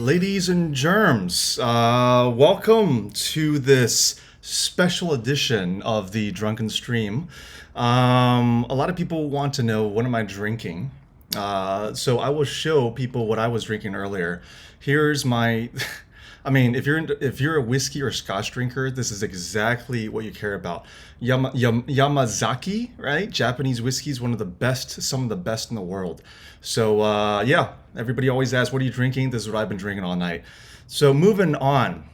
ladies and germs. Welcome to this special edition of the Drunken Stream. A lot of people want to know, what am I drinking? So I will show people what I was drinking earlier. Here's my... I mean, if you're a whiskey or scotch drinker, this is exactly what you care about. Yamazaki, right? Japanese whiskey is one of the best, some of the best in the world. So yeah, everybody always asks, "What are you drinking?" This is what I've been drinking all night. So moving on.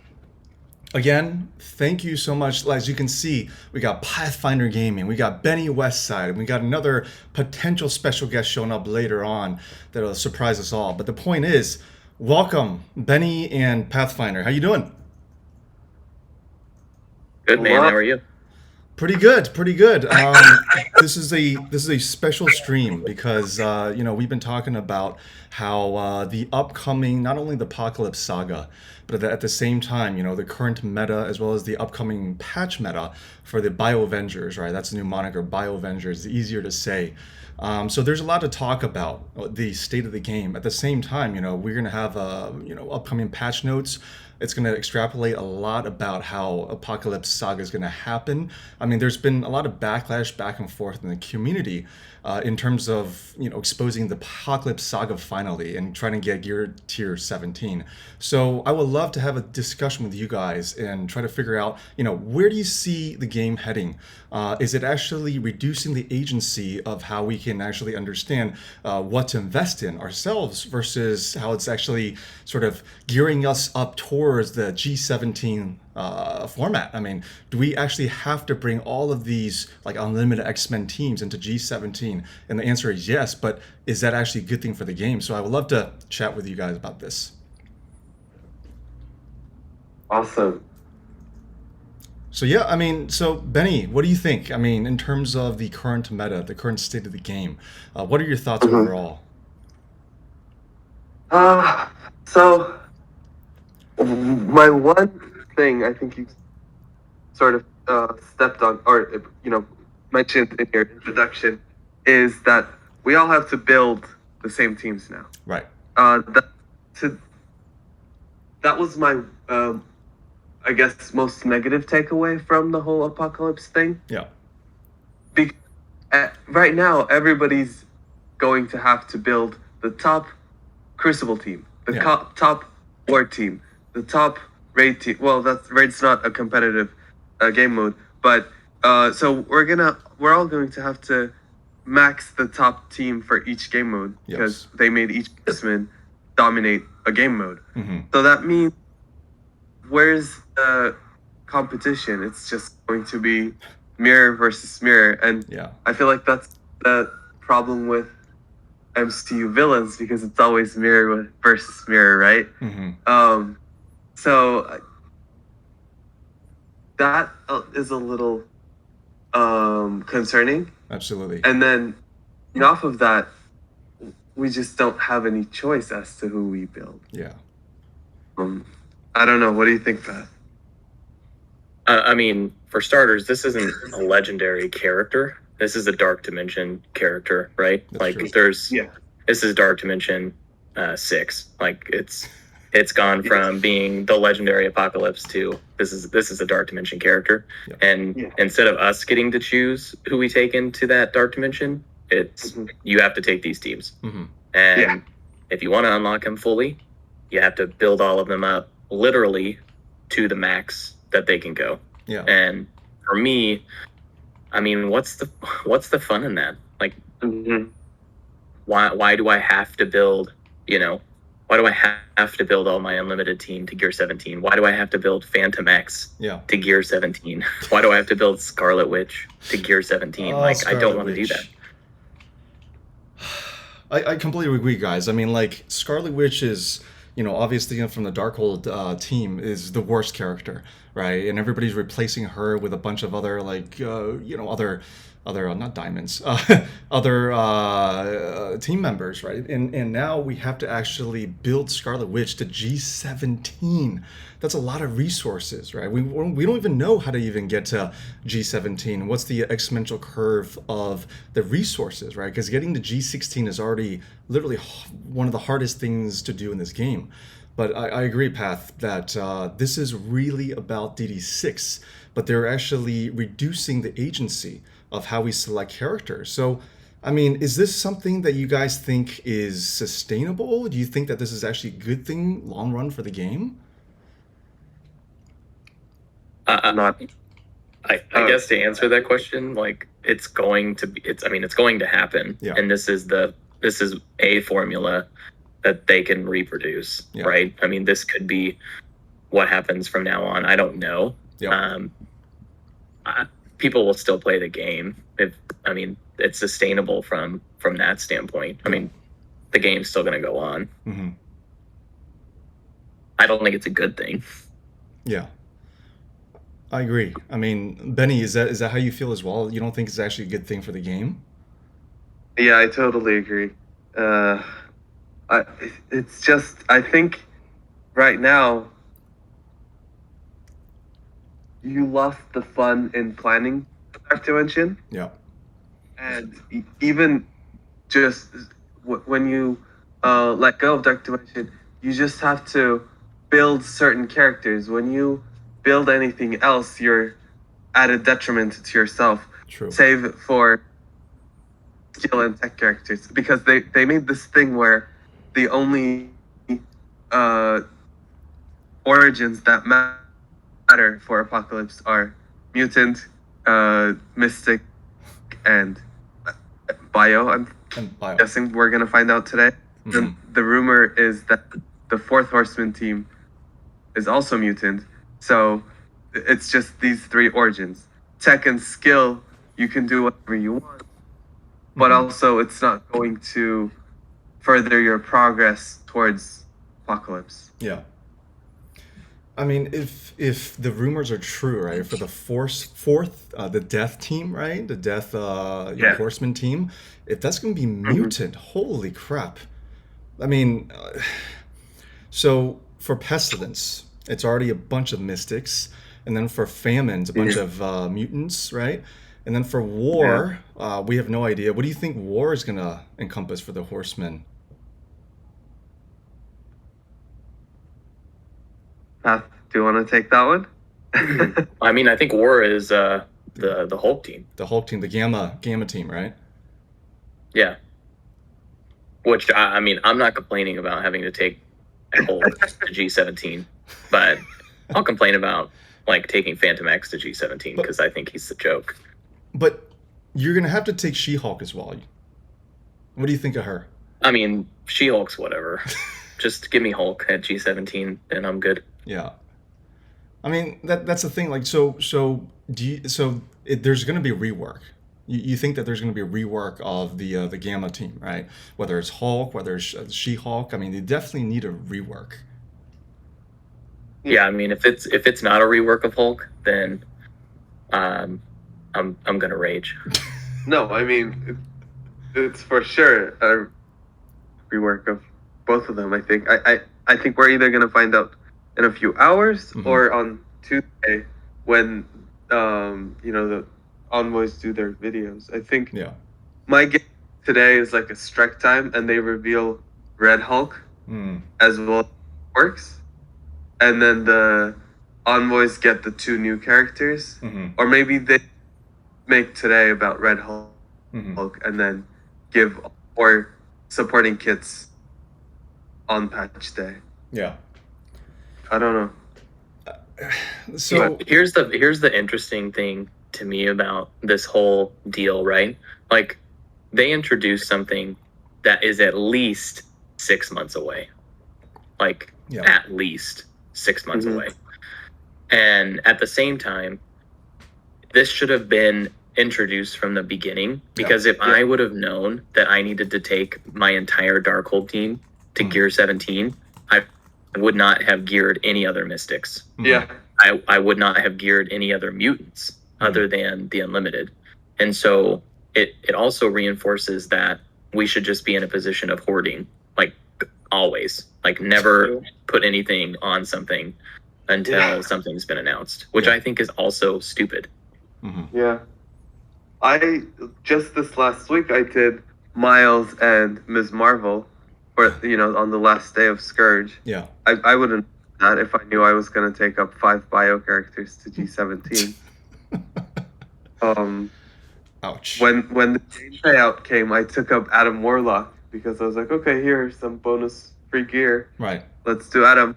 Again, thank you so much. As you can see, we got Pathfinder Gaming, we got Beniwestside, and we got another potential special guest showing up later on that'll surprise us all. But the point is, welcome, Benny and Pathfinder. How you doing? Good, man. How are you? Pretty good, pretty good. This is a special stream because we've been talking about how the upcoming, not only the Apocalypse Saga, but at the same time, the current meta as well as the upcoming patch meta for the Biovengers, right? That's the new moniker, Biovengers. Easier to say. So there's a lot to talk about the state of the game. At the same time, we're gonna have upcoming patch notes. It's going to extrapolate a lot about how Apocalypse Saga is going to happen. I mean, there's been a lot of backlash back and forth in the community in terms of, exposing the Apocalypse Saga finally and trying to get gear tier 17. So I would love to have a discussion with you guys and try to figure out, where do you see the game heading? Is it actually reducing the agency of how we can actually understand what to invest in ourselves versus how it's actually sort of gearing us up towards the G17 format? I mean, do we actually have to bring all of these like unlimited X-Men teams into G17? And the answer is yes, but is that actually a good thing for the game? So I would love to chat with you guys about this. Awesome. So yeah, I mean, so Benny, what do you think? I mean, in terms of the current meta, the current state of the game, what are your thoughts overall? So my one thing I think you sort of stepped on, or mentioned in your introduction, is that we all have to build the same teams now. Right. That was my I guess most negative takeaway from the whole Apocalypse thing. Yeah. Right now, everybody's going to have to build the top Crucible team, the top War team, the top Raid team. Well, Raid's not a competitive game mode, but so we're all going to have to max the top team for each game mode because they made each X-Men dominate a game mode. Mm-hmm. So that means, where's the competition? It's just going to be mirror versus mirror, and I feel like that's the problem with MCU villains, because it's always mirror versus mirror, right? Mm-hmm. So that is a little concerning. Absolutely. And then off of that, we just don't have any choice as to who we build. Yeah. I don't know. What do you think, Pat? I mean, for starters, this isn't a legendary character. This is a Dark Dimension character, right? That's true. This is Dark Dimension 6. Like it's gone from being the legendary Apocalypse to this is a Dark Dimension character. Yeah. And instead of us getting to choose who we take into that Dark Dimension, it's you have to take these teams. Mm-hmm. And if you want to unlock them fully, you have to build all of them up literally to the max that they can go. Yeah. And for me, I mean, what's the fun in that? Like, why do I have to build, why do I have to build all my unlimited team to gear 17? Why do I have to build Phantom X to gear 17? Why do I have to build Scarlet Witch to gear 17? I don't want to do that. I completely agree, guys. I mean, like, Scarlet Witch is, obviously from the Darkhold team, is the worst character, right? And everybody's replacing her with a bunch of other, like, other not diamonds, other team members, right? And now we have to actually build Scarlet Witch to G17. That's a lot of resources, right? We don't even know how to even get to G17. What's the exponential curve of the resources, right? Because getting to G16 is already literally one of the hardest things to do in this game. But I agree, Path, that this is really about DD6, but they're actually reducing the agency of how we select characters. So, I mean, is this something that you guys think is sustainable? Do you think that this is actually a good thing long run for the game? Not. I guess to answer that question, like it's going to happen, Yeah. and this is a formula that they can reproduce, Yeah. right? I mean, this could be what happens from now on. I don't know. Yeah. People will still play the game it's sustainable from that standpoint. I mean, the game's still going to go on. Mm-hmm. I don't think it's a good thing. Yeah. I agree. I mean, Benny, is that how you feel as well? You don't think it's actually a good thing for the game? Yeah, I totally agree. It's just, I think right now you lost the fun in planning Dark Dimension. Yeah. And even just when you let go of Dark Dimension, you just have to build certain characters. When you build anything else, you're at a detriment to yourself. True. Save for skill and tech characters, because they made this thing where the only origins that matter for Apocalypse are mutant, mystic, and bio. I'm Bio. guessing we're gonna find out today. Mm-hmm. And the rumor is that the fourth Horseman team is also mutant. So it's just these three origins. Tech and skill, you can do whatever you want, but Mm-hmm. also it's not going to further your progress towards Apocalypse. Yeah. I mean, if the rumors are true, right, for the fourth, the Death team, right, the Death Yeah. Horseman team, if that's going to be mutant, holy crap! I mean, so for Pestilence, it's already a bunch of mystics, and then for Famines, a bunch of mutants, right, and then for War, we have no idea. What do you think War is going to encompass for the Horsemen? Do you want to take that one? I mean, I think War is the Hulk team. The Hulk team, the Gamma team, right? Yeah. Which I mean, I'm not complaining about having to take Hulk to G17, but I'll complain about like taking Phantom X to G17 because I think he's the joke. But you're gonna have to take She-Hulk as well. What do you think of her? I mean, She-Hulk's whatever. Just give me Hulk at G17 and I'm good. Yeah. I mean, that's the thing. Like, there's going to be a rework. You think that there's going to be a rework of the Gamma team, right? Whether it's Hulk, whether it's She-Hulk. I mean, they definitely need a rework. Yeah, I mean, if it's not a rework of Hulk, then I'm gonna rage. No, I mean, it's for sure a rework of both of them. I think. I think we're either gonna find out in a few hours or on Tuesday when the envoys do their videos. I think my guess today is like a strike time and they reveal Red Hulk as well as works, and then the envoys get the two new characters, or maybe they make today about Red Hulk and then give or supporting kits on patch day. Yeah. I don't know. So here's the interesting thing to me about this whole deal, right? Like, they introduced something that is at least 6 months away. Like, at least 6 months away. And at the same time, this should have been introduced from the beginning, because if I would have known that I needed to take my entire Darkhold team to Gear 17, I would not have geared any other Mystics. Yeah. I would not have geared any other mutants other than the Unlimited. And so it also reinforces that we should just be in a position of hoarding, like always. Like, never put anything on something until something's been announced, which I think is also stupid. Yeah. I just this last week I did Miles and Ms. Marvel, or on the last day of Scourge. Yeah. I wouldn't do that if I knew I was going to take up 5 bio characters to G17. Ouch. When the payout came, I took up Adam Warlock because I was like, okay, here's some bonus free gear. Right. Let's do Adam.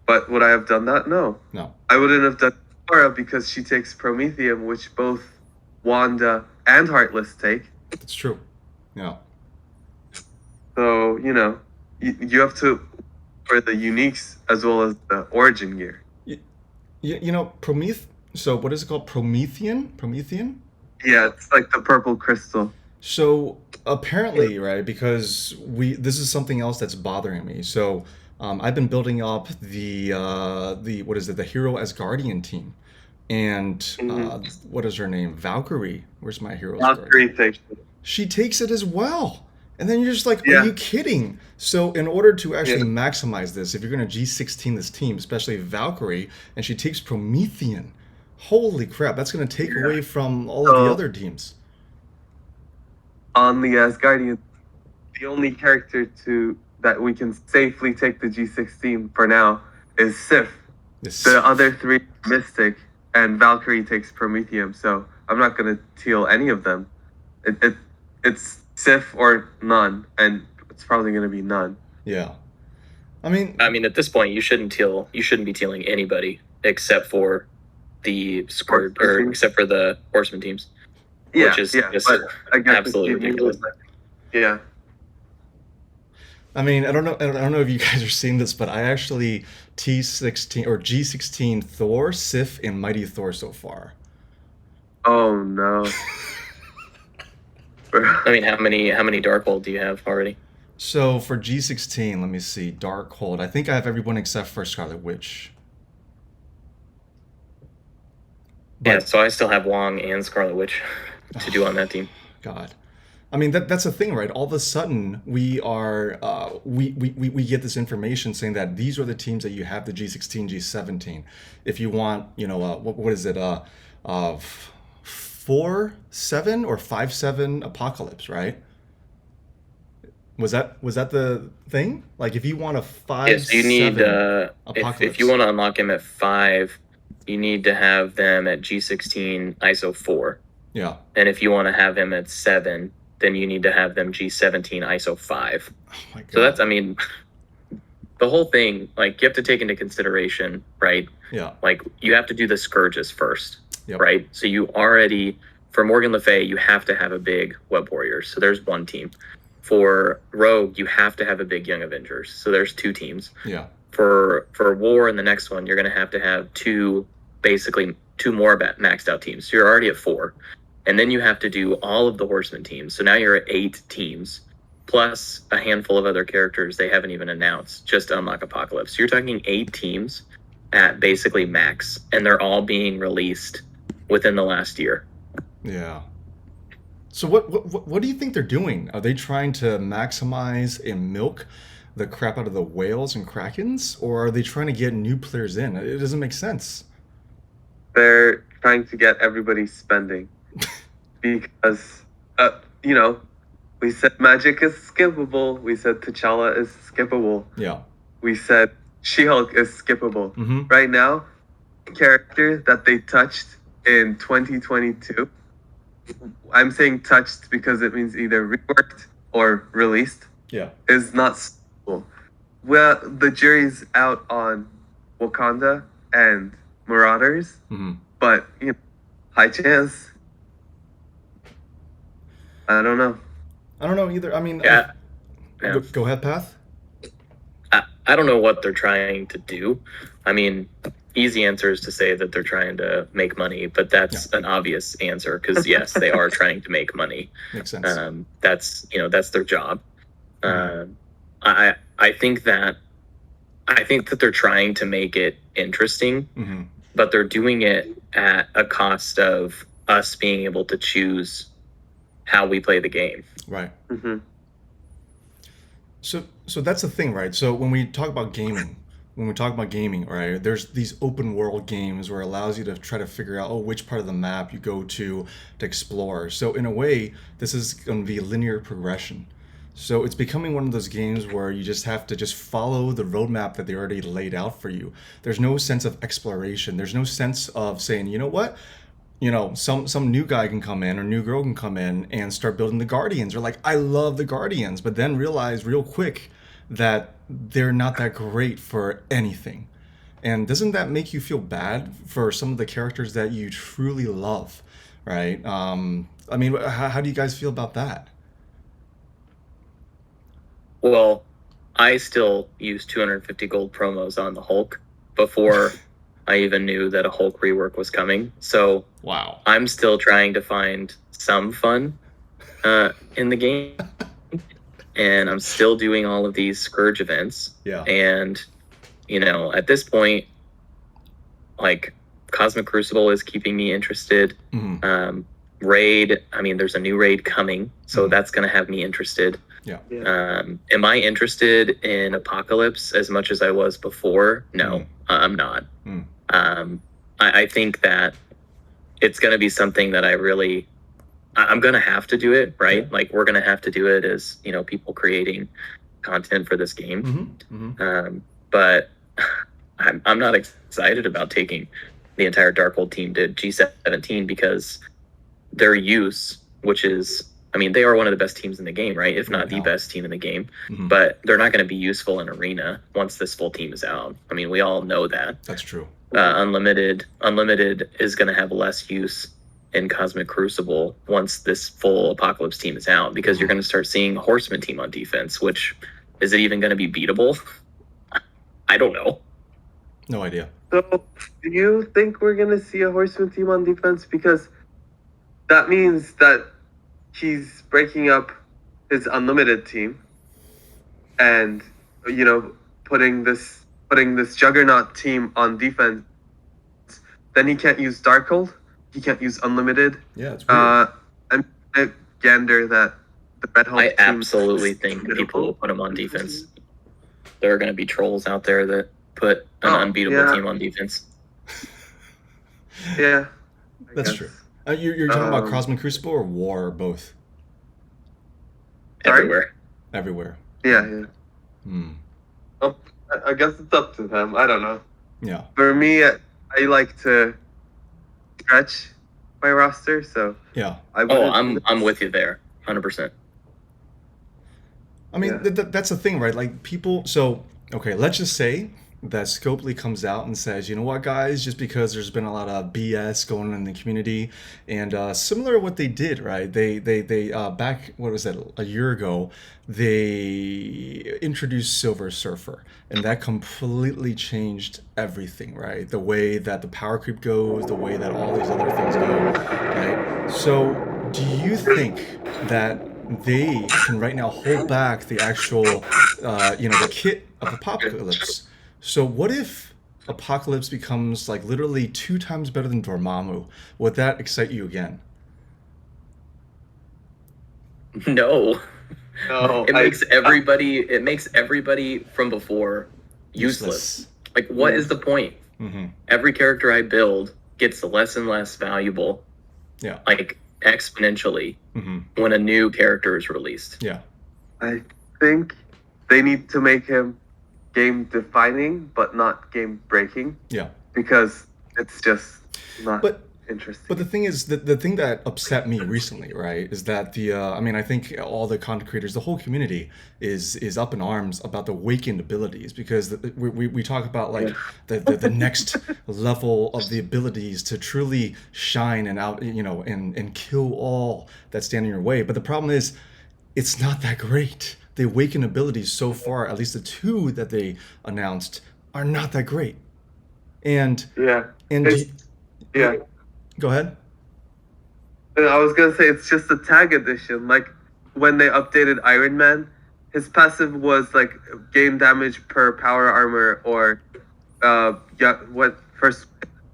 But would I have done that? No. No. I wouldn't have done Laura because she takes Prometheum, which both Wanda and Heartless take. It's true. Yeah. So, you have to for the uniques as well as the origin gear. So what is it called? Promethean? Yeah, it's like the purple crystal. So apparently, right, because this is something else that's bothering me. So I've been building up the Hero Asgardian team. And what is her name? Valkyrie. Where's my hero? Valkyrie takes it. She takes it as well. And then you're just like, are you kidding? So in order to actually maximize this, if you're going to G16 this team, especially Valkyrie, and she takes Promethean, holy crap, that's going to take away from all of the other teams. On the Asgardian, the only character that we can safely take the G16 for now is Sif. Yes. The other 3 Mystic, and Valkyrie takes Prometheum, so I'm not going to teal any of them. It's Sif or none, and it's probably going to be none. Yeah. I mean, at this point, you shouldn't be tealing anybody except for the Scourge, or except for the Horseman teams. Yeah, which is just absolutely ridiculous. Yeah. I mean, I don't know if you guys are seeing this, but I actually T16 or G16 Thor, Sif, and Mighty Thor so far. Oh no. I mean, how many Darkhold do you have already? So for G16, let me see, Darkhold. I think I have everyone except for Scarlet Witch. But, so I still have Wong and Scarlet Witch to do on that team. God. I mean, that's the thing, right? All of a sudden, we are we get this information saying that these are the teams that you have the G16, G17. If you want, what is it? 4-7 or 5-7 Apocalypse, right? Was that the thing? Like, if you want a 5-7 yes, you need Apocalypse. If you want to unlock him at 5, you need to have them at G16 ISO 4. Yeah. And if you want to have him at 7, then you need to have them G17 ISO 5. Oh my God. So that's, the whole thing, like, you have to take into consideration, right? Yeah. Like, you have to do the Scourges first, yep. right? So you already, for Morgan Le Fay, you have to have a big Web Warriors. So there's one team. For Rogue, you have to have a big Young Avengers. So there's 2 teams. Yeah. For War in the next one, you're going to have 2 more maxed out teams. So you're already at 4. And then you have to do all of the Horseman teams. So now you're at 8 teams, plus a handful of other characters they haven't even announced just to unlock Apocalypse. So you're talking 8 teams at basically max, and they're all being released within the last year. Yeah. So what do you think they're doing? Are they trying to maximize and milk the crap out of the whales and krakens, or are they trying to get new players in? It doesn't make sense. They're trying to get everybody spending because, we said magic is skippable. We said T'Challa is skippable. Yeah. We said She-Hulk is skippable. Mm-hmm. Right now, the character that they touched in 2022, I'm saying touched because it means either reworked or released. Yeah. Is not skippable. Well, the jury's out on Wakanda and Marauders, but high chance. I don't know either. I mean, yeah. Go ahead, Path. I don't know what they're trying to do. I mean, easy answer is to say that they're trying to make money, but that's an obvious answer because yes, they are trying to make money. Makes sense. That's their job. I think that they're trying to make it interesting, but they're doing it at a cost of us being able to choose how we play the game. Right. So that's the thing, right? So when we talk about gaming, right, there's these open world games where it allows you to try to figure out, which part of the map you go to explore. So in a way, this is going to be linear progression. So it's becoming one of those games where you just have to just follow the roadmap that they already laid out for you. There's no sense of exploration. There's no sense of saying, you know what? Some new guy can come in or new girl can come in and start building the Guardians. Or like, I love the Guardians, but then realize real quick that they're not that great for anything. And doesn't that make you feel bad for some of the characters that you truly love, right? I mean, how do you guys feel about that? Well, I still use 250 gold promos on the Hulk before I even knew that a Hulk rework was coming. So wow, I'm still trying to find some fun in the game. And I'm still doing all of these Scourge events. Yeah. And, at this point, like, Cosmic Crucible is keeping me interested. Mm-hmm. Raid, there's a new raid coming, so that's going to have me interested. Yeah. Am I interested in Apocalypse as much as I was before? No, I'm not. I think that it's going to be something that I'm going to have to do it, right? Like, we're going to have to do it as, people creating content for this game. But I'm not excited about taking the entire Darkhold team to G17 because their use, which is, they are one of the best teams in the game, right? If not the best team in the game. But they're not going to be useful in Arena once this full team is out. We all know that. That's true. Unlimited is going to have less use in Cosmic Crucible once this full Apocalypse team is out, because you're going to start seeing a Horseman team on defense, which, is it even going to be beatable? I don't know. No idea. So, do you think we're going to see a Horseman team on defense? Because that means that he's breaking up his Unlimited team and, putting this Juggernaut team on defense. Then he can't use Darkhold. He can't use Unlimited. Yeah, it's weird. I'm a gander that the Red Hulk I team absolutely think people will put him on defense. There are going to be trolls out there that put an unbeatable team on defense. Yeah. That's true. You're talking about Cosmic Crucible or War or both? Everywhere. Everywhere. Yeah. Well, I guess it's up to them. I don't know. Yeah. For me, I like to stretch my roster, so yeah. I'm with you there, 100%. That's the thing, right? Like, people. So okay, let's just say that Scopely comes out and says, you know what, guys, just because there's been a lot of BS going on in the community, and similar to what they did, right? They back, what was that, a year ago, they introduced Silver Surfer, and that completely changed everything, right? The way that the power creep goes, the way that all these other things go, right? So do you think that they can right now hold back the actual, the kit of Apocalypse? So what if Apocalypse becomes like literally 2 times better than Dormammu? Would that excite you again? No. It makes everybody from before useless. Like, what is the point? Every character I build gets less and less valuable. Yeah. Like, exponentially when a new character is released. Yeah. I think they need to make him game defining but not game breaking. Yeah. Because it's just not interesting. But the thing is, the thing that upset me recently, right, is that I think all the content creators, the whole community is up in arms about the awakened abilities, because we talk about like the next level of the abilities to truly shine and out, and kill all that stand in your way. But the problem is, it's not that great. The awakened abilities so far, at least the 2 that they announced, are not that great. And yeah. Go ahead. I was gonna say, it's just a tag edition. Like, when they updated Iron Man, his passive was like game damage per power armor, or first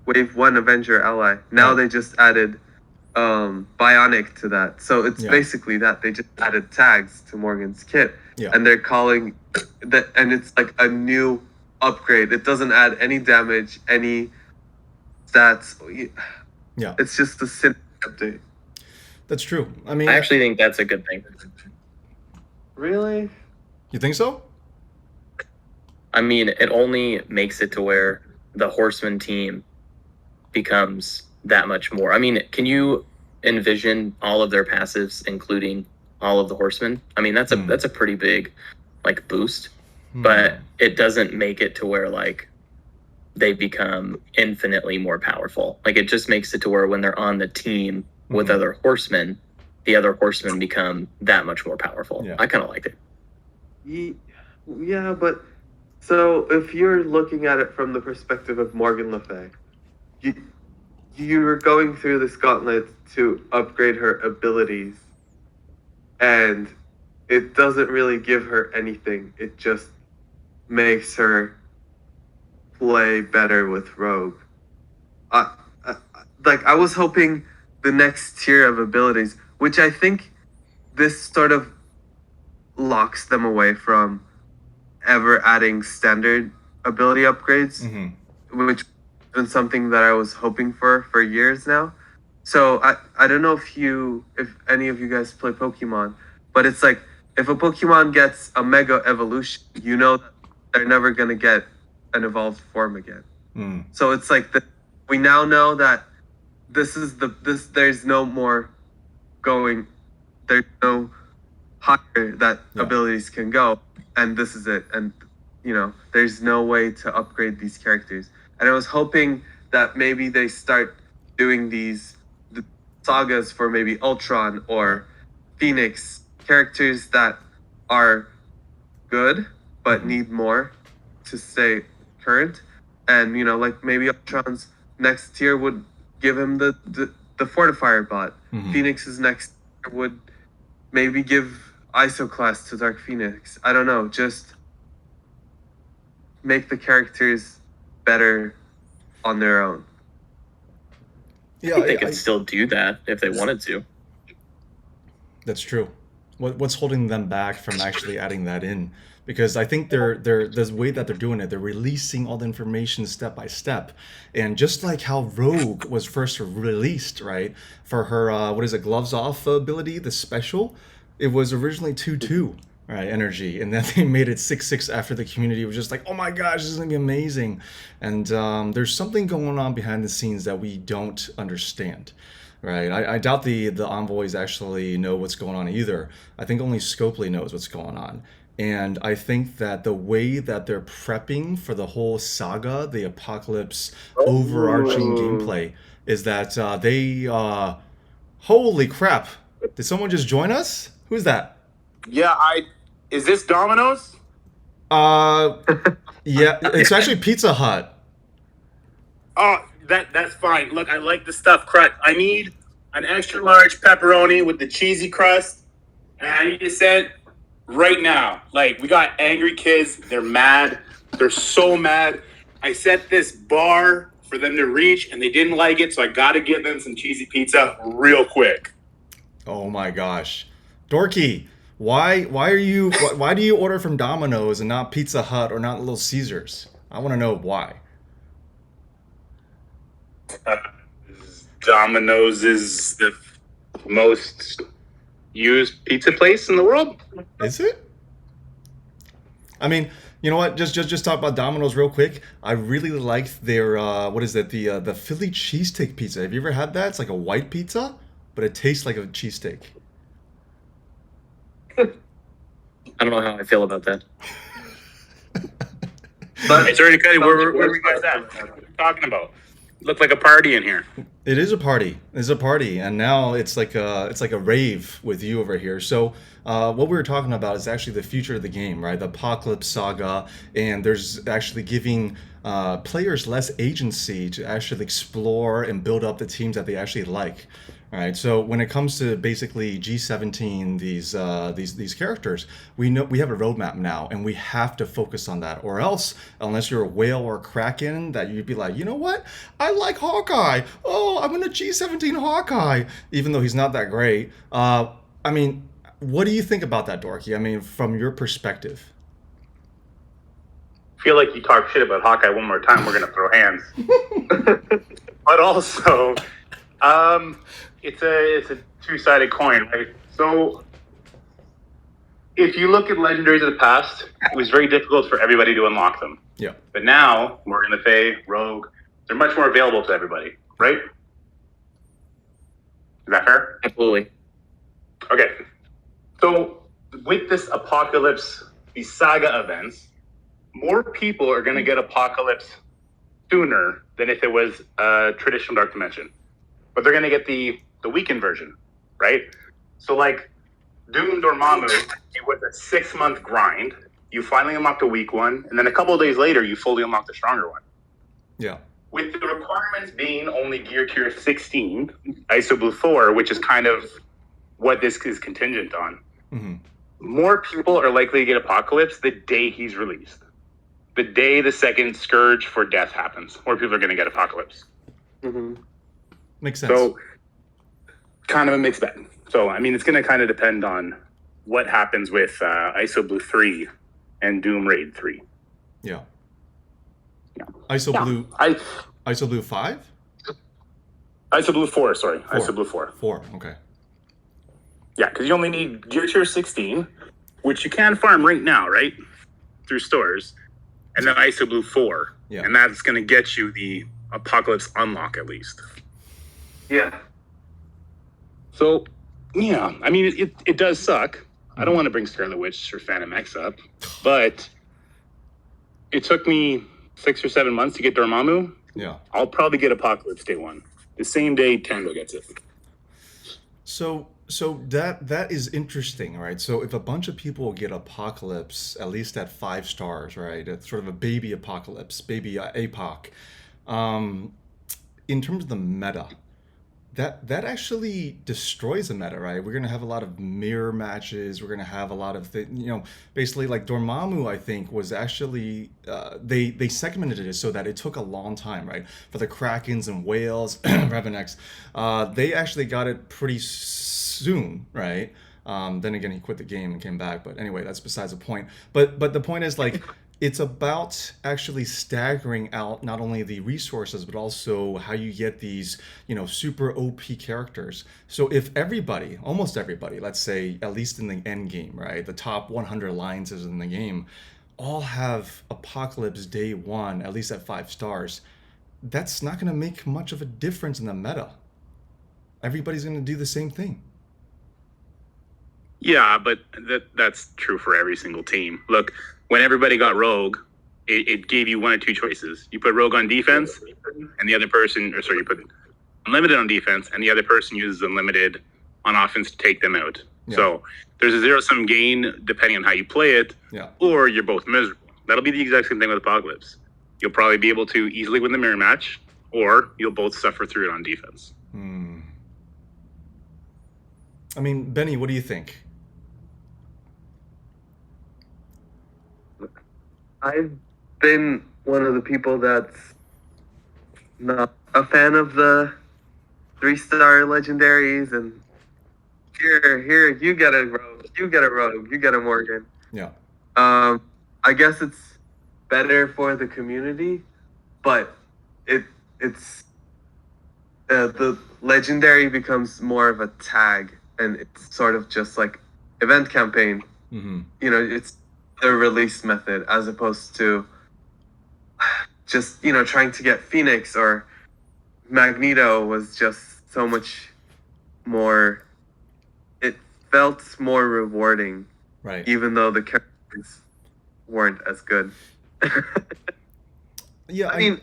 wave 1 Avenger ally. Now they just added Bionic to that. So it's basically that they just added tags to Morgan's kit, and they're calling that, and it's like a new upgrade. It doesn't add any damage, any stats. Yeah, it's just a simple update. That's true. I actually think that's a good thing. Really? You think so? I mean, it only makes it to where the Horseman team becomes that much more. I mean, can you envision all of their passives, including all of the Horsemen? I mean, that's a pretty big like boost, but it doesn't make it to where like they become infinitely more powerful. Like it just makes it to where when they're on the team with other Horsemen, the other Horsemen become that much more powerful. Yeah. I kind of liked it. Yeah, but so if you're looking at it from the perspective of Morgan Le Fay, you're going through this gauntlet to upgrade her abilities, and it doesn't really give her anything. It just makes her play better with Rogue. I was hoping the next tier of abilities, which I think this sort of locks them away from ever adding standard ability upgrades, which has been something that I was hoping for years now. So I don't know if any of you guys play Pokemon, but it's like if a Pokemon gets a Mega Evolution, you know that they're never gonna get an evolved form again. So it's like we now know that there's no more going, there's no higher that abilities can go, and this is it. And there's no way to upgrade these characters. And I was hoping that maybe they start doing the sagas for maybe Ultron or Phoenix, characters that are good but need more to stay current. And like maybe Ultron's next tier would give him the Fortifier bot. Phoenix's next tier would maybe give Isoclast to Dark Phoenix. I don't know, just make the characters better on their own. Yeah, I think they could still do that if they wanted to. That's true. What's holding them back from actually adding that in? Because I think the way that they're doing it, they're releasing all the information step by step, and just like how Rogue was first released, right, for her gloves off ability, the special, it was originally 2/2. Right, energy, and then they made it 6/6 after the community was just like, oh my gosh, this is gonna be amazing. And there's something going on behind the scenes that we don't understand, right? I doubt the envoys actually know what's going on either. I think only Scopely knows what's going on. And I think that the way that they're prepping for the whole saga, the Apocalypse overarching gameplay, is that holy crap, did someone just join us? Who's that? Yeah, is this Domino's? Yeah, it's actually Pizza Hut. Oh, that's fine. Look, I like the stuffed crust. I need an extra large pepperoni with the cheesy crust, and I need to send right now. Like, we got angry kids. They're mad. They're so mad. I set this bar for them to reach, and they didn't like it, so I got to give them some cheesy pizza real quick. Oh my gosh, Dorky. Why do you order from Domino's and not Pizza Hut or not Little Caesars? I want to know why. Domino's is the most used pizza place in the world. Is it? I mean, you know what? Just talk about Domino's real quick. I really like their the Philly cheesesteak pizza. Have you ever had that? It's like a white pizza, but it tastes like a cheesesteak. I don't know how I feel about that. But it's already kind of where are we guys at? What are you talking about? Look like a party in here. It is a party. It's a party, and now it's like a rave with you over here. So what we were talking about is actually the future of the game, right? The Apocalypse Saga, and there's actually giving players less agency to actually explore and build up the teams that they actually like. All right, so when it comes to basically G17, these characters, we know we have a roadmap now, and we have to focus on that. Or else, unless you're a whale or a kraken, that you'd be like, you know what? I like Hawkeye. Oh, I'm in a G17 Hawkeye, even though he's not that great. I mean, what do you think about that, Dorky? I mean, from your perspective. I feel like you talk shit about Hawkeye one more time, we're gonna throw hands. But also, it's a two-sided coin, right? So if you look at legendaries of the past, it was very difficult for everybody to unlock them. Yeah. But now, Morgan Le Fay, Rogue, they're much more available to everybody, right? Is that fair? Absolutely. Okay. So with this Apocalypse, these Saga events, more people are going to get Apocalypse sooner than if it was a traditional Dark Dimension. But they're going to get the weakened version, right? So like Doom Dormammu, it was a 6-month grind. You finally unlocked a weak one, and then a couple of days later, you fully unlocked a stronger one. Yeah. With the requirements being only gear tier 16, ISO Blue 4, which is kind of what this is contingent on, more people are likely to get Apocalypse the day he's released. The day the second Scourge for Death happens, more people are going to get Apocalypse. Makes sense. So, kind of a mixed bag. So, I mean, it's going to kind of depend on what happens with ISO Blue 3 and Doom Raid 3. Yeah. ISO Blue. ISO Blue 5? ISO Blue 4, sorry. 4. ISO Blue 4. 4, okay. Yeah, because you only need gear tier 16, which you can farm right now, right? Through stores. And then ISO Blue 4. Yeah. And that's going to get you the Apocalypse unlock at least. Yeah. So, yeah, I mean, it does suck. I don't want to bring Scarlet Witch or Phantom X up, but it took me 6 or 7 months to get Dormammu. Yeah. I'll probably get Apocalypse day one. The same day Tango gets it. So that is interesting, right? So if a bunch of people get Apocalypse, at least at 5 stars, right? It's sort of a baby Apocalypse, baby APOC. In terms of the meta, that actually destroys the meta, right? We're gonna have a lot of mirror matches. We're gonna have a lot of basically like Dormammu. I think was actually they segmented it so that it took a long time, right? For the Krakens and whales, Revenex, they actually got it pretty soon, right? Then again, he quit the game and came back. But anyway, that's besides the point. But the point is like. It's about actually staggering out not only the resources, but also how you get these, super OP characters. So if everybody, almost everybody, let's say, at least in the end game, right, the top 100 alliances in the game, all have Apocalypse day one, at least at 5 stars, that's not going to make much of a difference in the meta. Everybody's going to do the same thing. Yeah, but that's true for every single team. Look, when everybody got Rogue, it gave you one of two choices. You put Rogue on defense, and the other person, you put Unlimited on defense, and the other person uses Unlimited on offense to take them out. Yeah. So there's a zero-sum gain depending on how you play it, or you're both miserable. That'll be the exact same thing with Apocalypse. You'll probably be able to easily win the mirror match, or you'll both suffer through it on defense. I mean, Benny, what do you think? I've been one of the people that's not a fan of the 3-star legendaries, and here you get a Rogue, you get a Morgan. Yeah. I guess it's better for the community, but it's the legendary becomes more of a tag, and it's sort of just like event campaign. It's the release method as opposed to just trying to get Phoenix or Magneto was just so much more. It felt more rewarding, right? Even though the characters weren't as good. Yeah, I mean,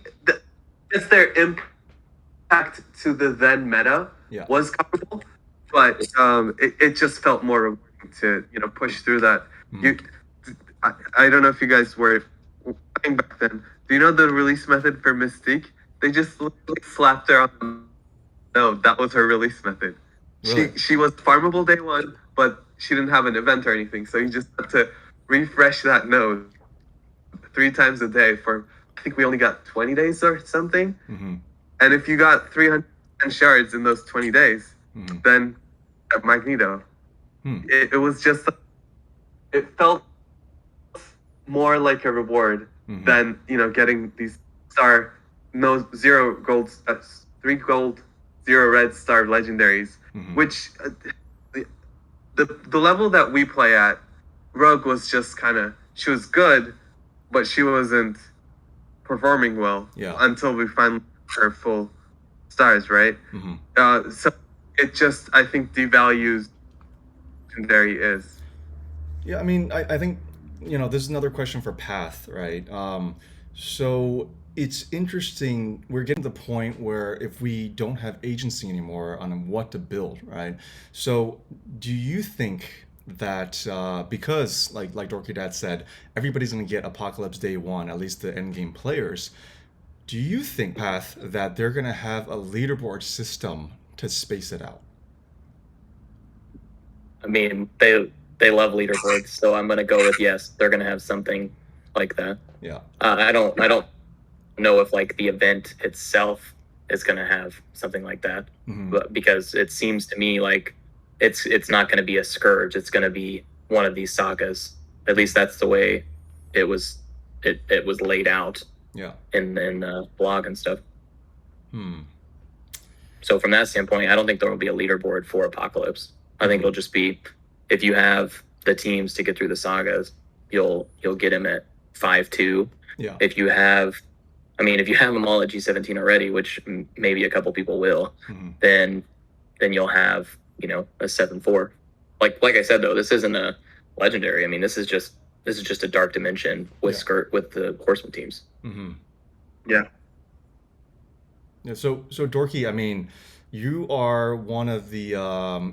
just their impact to the then meta was comfortable, but it just felt more rewarding to push through that. I don't know if you guys were playing back then. Do you know the release method for Mystique? They just slapped her on. No, that was her release method. Really? She was farmable day one, but she didn't have an event or anything. So you just had to refresh that node 3 times a day for, I think we only got 20 days or something. And if you got 300 shards in those 20 days, then Magneto. It was just, it felt more like a reward than getting these 0 gold, 3 gold, 0 red star legendaries, which the level that we play at Rogue was just she was good, but she wasn't performing well until we finally got her full stars, right? Mm-hmm. So it just, I think, devalues Legendary is. Yeah, I mean, I think, this is another question for Path, right? So it's interesting. We're getting to the point where if we don't have agency anymore on what to build, right? So do you think that because, like DorkyDad said, everybody's going to get Apocalypse Day 1, at least the endgame players, do you think, Path, that they're going to have a leaderboard system to space it out? I mean, they love leaderboards, so I'm gonna go with yes. They're gonna have something like that. Yeah. I don't know if like the event itself is gonna have something like that, but because it seems to me like it's not gonna be a scourge. It's gonna be one of these sagas. At least that's the way it was laid out. Yeah. In blog and stuff. Hmm. So from that standpoint, I don't think there will be a leaderboard for Apocalypse. I think it'll just be, if you have the teams to get through the sagas, you'll get them at 5-2. Yeah. If you have them all at G17 already, which maybe a couple people will, then you'll have a 7-4. Like I said though, this isn't a legendary. I mean, this is just a dark dimension with with the horseman teams. Mm-hmm. Yeah. Yeah. So Dorky, I mean, you are one of the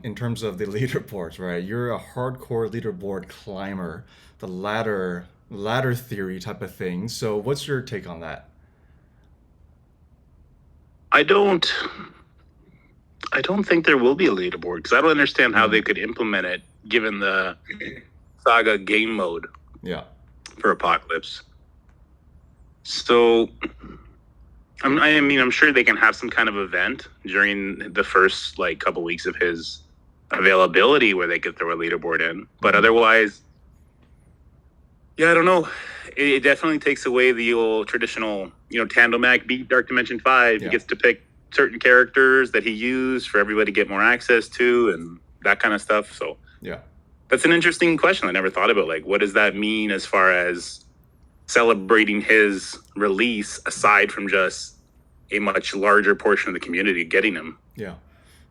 in terms of the leaderboards, right? You're a hardcore leaderboard climber, the ladder theory type of thing. So what's your take on that? I don't think there will be a leaderboard because I don't understand how they could implement it given the Saga game mode. Yeah. For Apocalypse. So I'm sure they can have some kind of event during the first couple weeks of his availability where they could throw a leaderboard in. But otherwise, yeah, I don't know. It definitely takes away the old traditional, Tandomac beat Dark Dimension 5. Yeah. He gets to pick certain characters that he used for everybody to get more access to and that kind of stuff. So yeah, that's an interesting question. I never thought about what does that mean as far as celebrating his release aside from just a much larger portion of the community getting him. Yeah,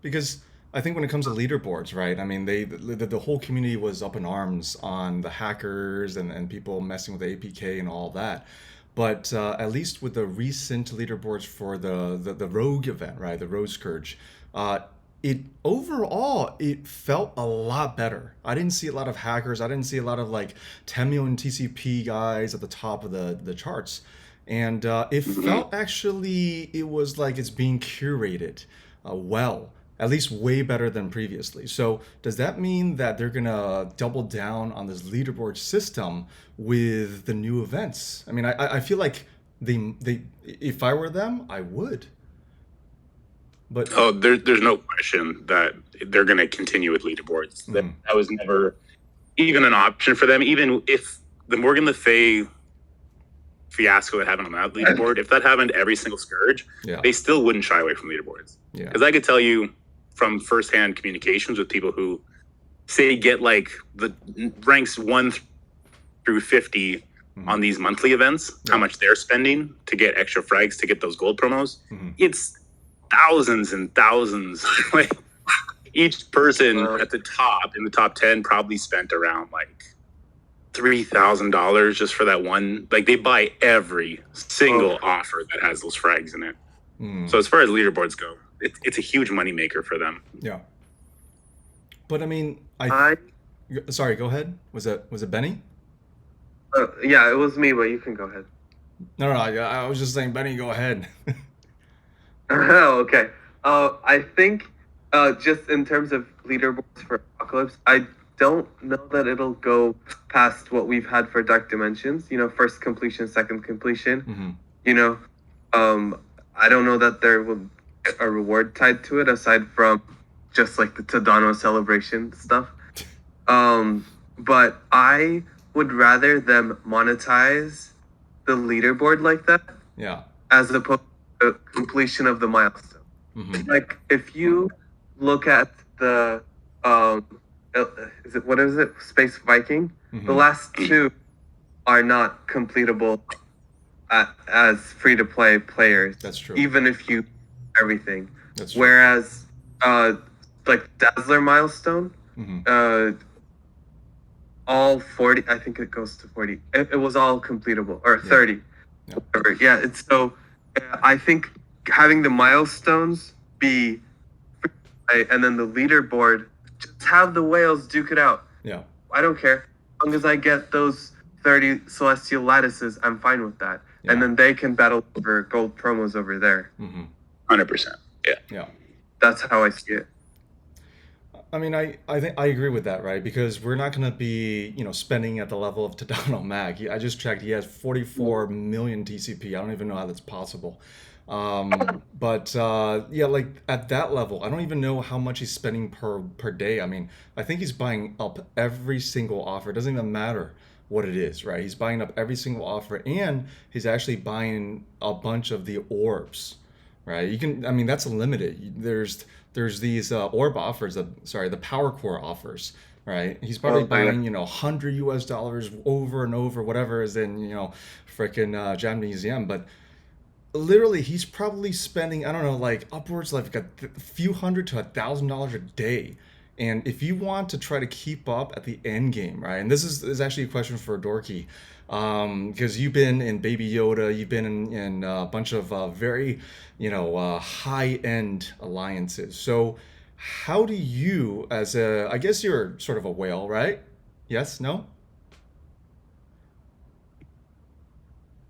because I think when it comes to leaderboards, right? I mean, the whole community was up in arms on the hackers and people messing with the APK and all that. But at least with the recent leaderboards for the Rogue event, right, the Rogue Scourge, it felt a lot better. I didn't see a lot of hackers. I didn't see a lot of Temio and TCP guys at the top of the charts. And it felt actually, it was like it's being curated well, at least way better than previously. So does that mean that they're going to double down on this leaderboard system with the new events? I mean, I feel like they if I were them, I would. But there's no question that they're going to continue with leaderboards. That was never even an option for them. Even if the Morgan Le Fay fiasco that happened on that leaderboard, if that happened every single Scourge, they still wouldn't shy away from leaderboards. Because I could tell you from firsthand communications with people who say get the ranks 1 through 50 on these monthly events, how much they're spending to get extra frags to get those gold promos. It's thousands and thousands. Each person at the top, in the top 10, probably spent around $3,000 just for that one. They buy every single offer that has those frags in it. So as far as leaderboards go, it's a huge moneymaker for them. Yeah. But I mean, sorry, go ahead. Was it Benny? Yeah, it was me, but you can go ahead. No, I was just saying, Benny, go ahead. Oh, okay. I think just in terms of leaderboards for Apocalypse, I don't know that it'll go past what we've had for Dark Dimensions. First completion, second completion. I don't know that there will be a reward tied to it aside from just the Tadano celebration stuff. But I would rather them monetize the leaderboard like that. Yeah. As opposed to completion of the milestone. If you look at the what is it? Space Viking. Mm-hmm. The last two are not completable as free-to-play players. That's true. Even if you everything. That's true. Whereas, like Dazzler Milestone, all 40. I think it goes to 40. It was all completable, or 30. Yeah. Whatever. Yeah. It's so. I think having the milestones be, and then the leaderboard, just have the whales duke it out. Yeah. I don't care. As long as I get those 30 celestial lattices, I'm fine with that. Yeah. And then they can battle over gold promos over there. 100%. Yeah. Yeah. That's how I see it. I mean, I think I agree with that, right? Because we're not going to be, spending at the level of Tadano Mag. I just checked; he has 44 million TCP. I don't even know how that's possible. But like at that level, I don't even know how much he's spending per day. I mean, I think he's buying up every single offer. It doesn't even matter what it is, right? He's buying up every single offer, and he's actually buying a bunch of the orbs, right? That's limited. There's these orb offers, the power core offers, right? He's probably buying, $100 US over and over, whatever is in, freaking Japanese yen. But literally, he's probably spending, I don't know, like upwards like a few $100 to $1,000 a day. And if you want to try to keep up at the end game, right? And this is actually a question for Dorky, because you've been in Baby Yoda, you've been in a bunch of very, high-end alliances. So how do you, I guess you're sort of a whale, right? Yes? No?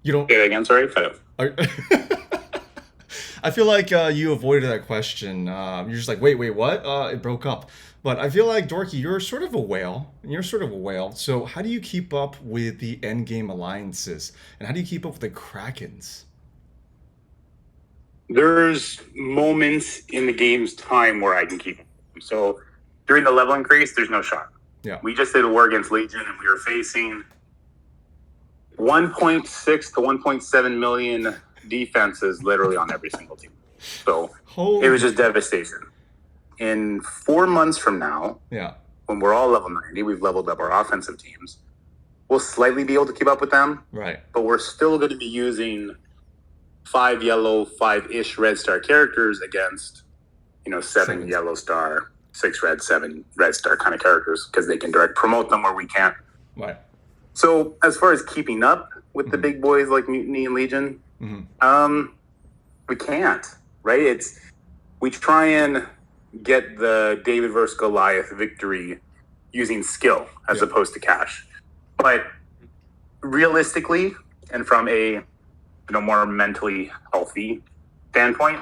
You don't... Say that again, sorry. I feel like you avoided that question. You're just like, wait, what? It broke up. But I feel like, Dorky, you're sort of a whale. So how do you keep up with the endgame alliances? And how do you keep up with the Krakens? There's moments in the game's time where I can keep them. So during the level increase, there's no shot. Yeah. We just did a war against Legion, and we were facing 1.6 to 1.7 million defenses literally on every single team. So it was just devastation. In 4 months from now, when we're all level 90, we've leveled up our offensive teams. We'll slightly be able to keep up with them. Right. But we're still going to be using 5 yellow, 5-ish red star characters against, 7 yellow star, 6 red, 7 red star kind of characters, because they can direct promote them where we can't. Right. So as far as keeping up with the big boys like Mutiny and Legion, we can't, right? We try and get the David versus Goliath victory using skill as opposed to cash. But realistically, and from a more mentally healthy standpoint,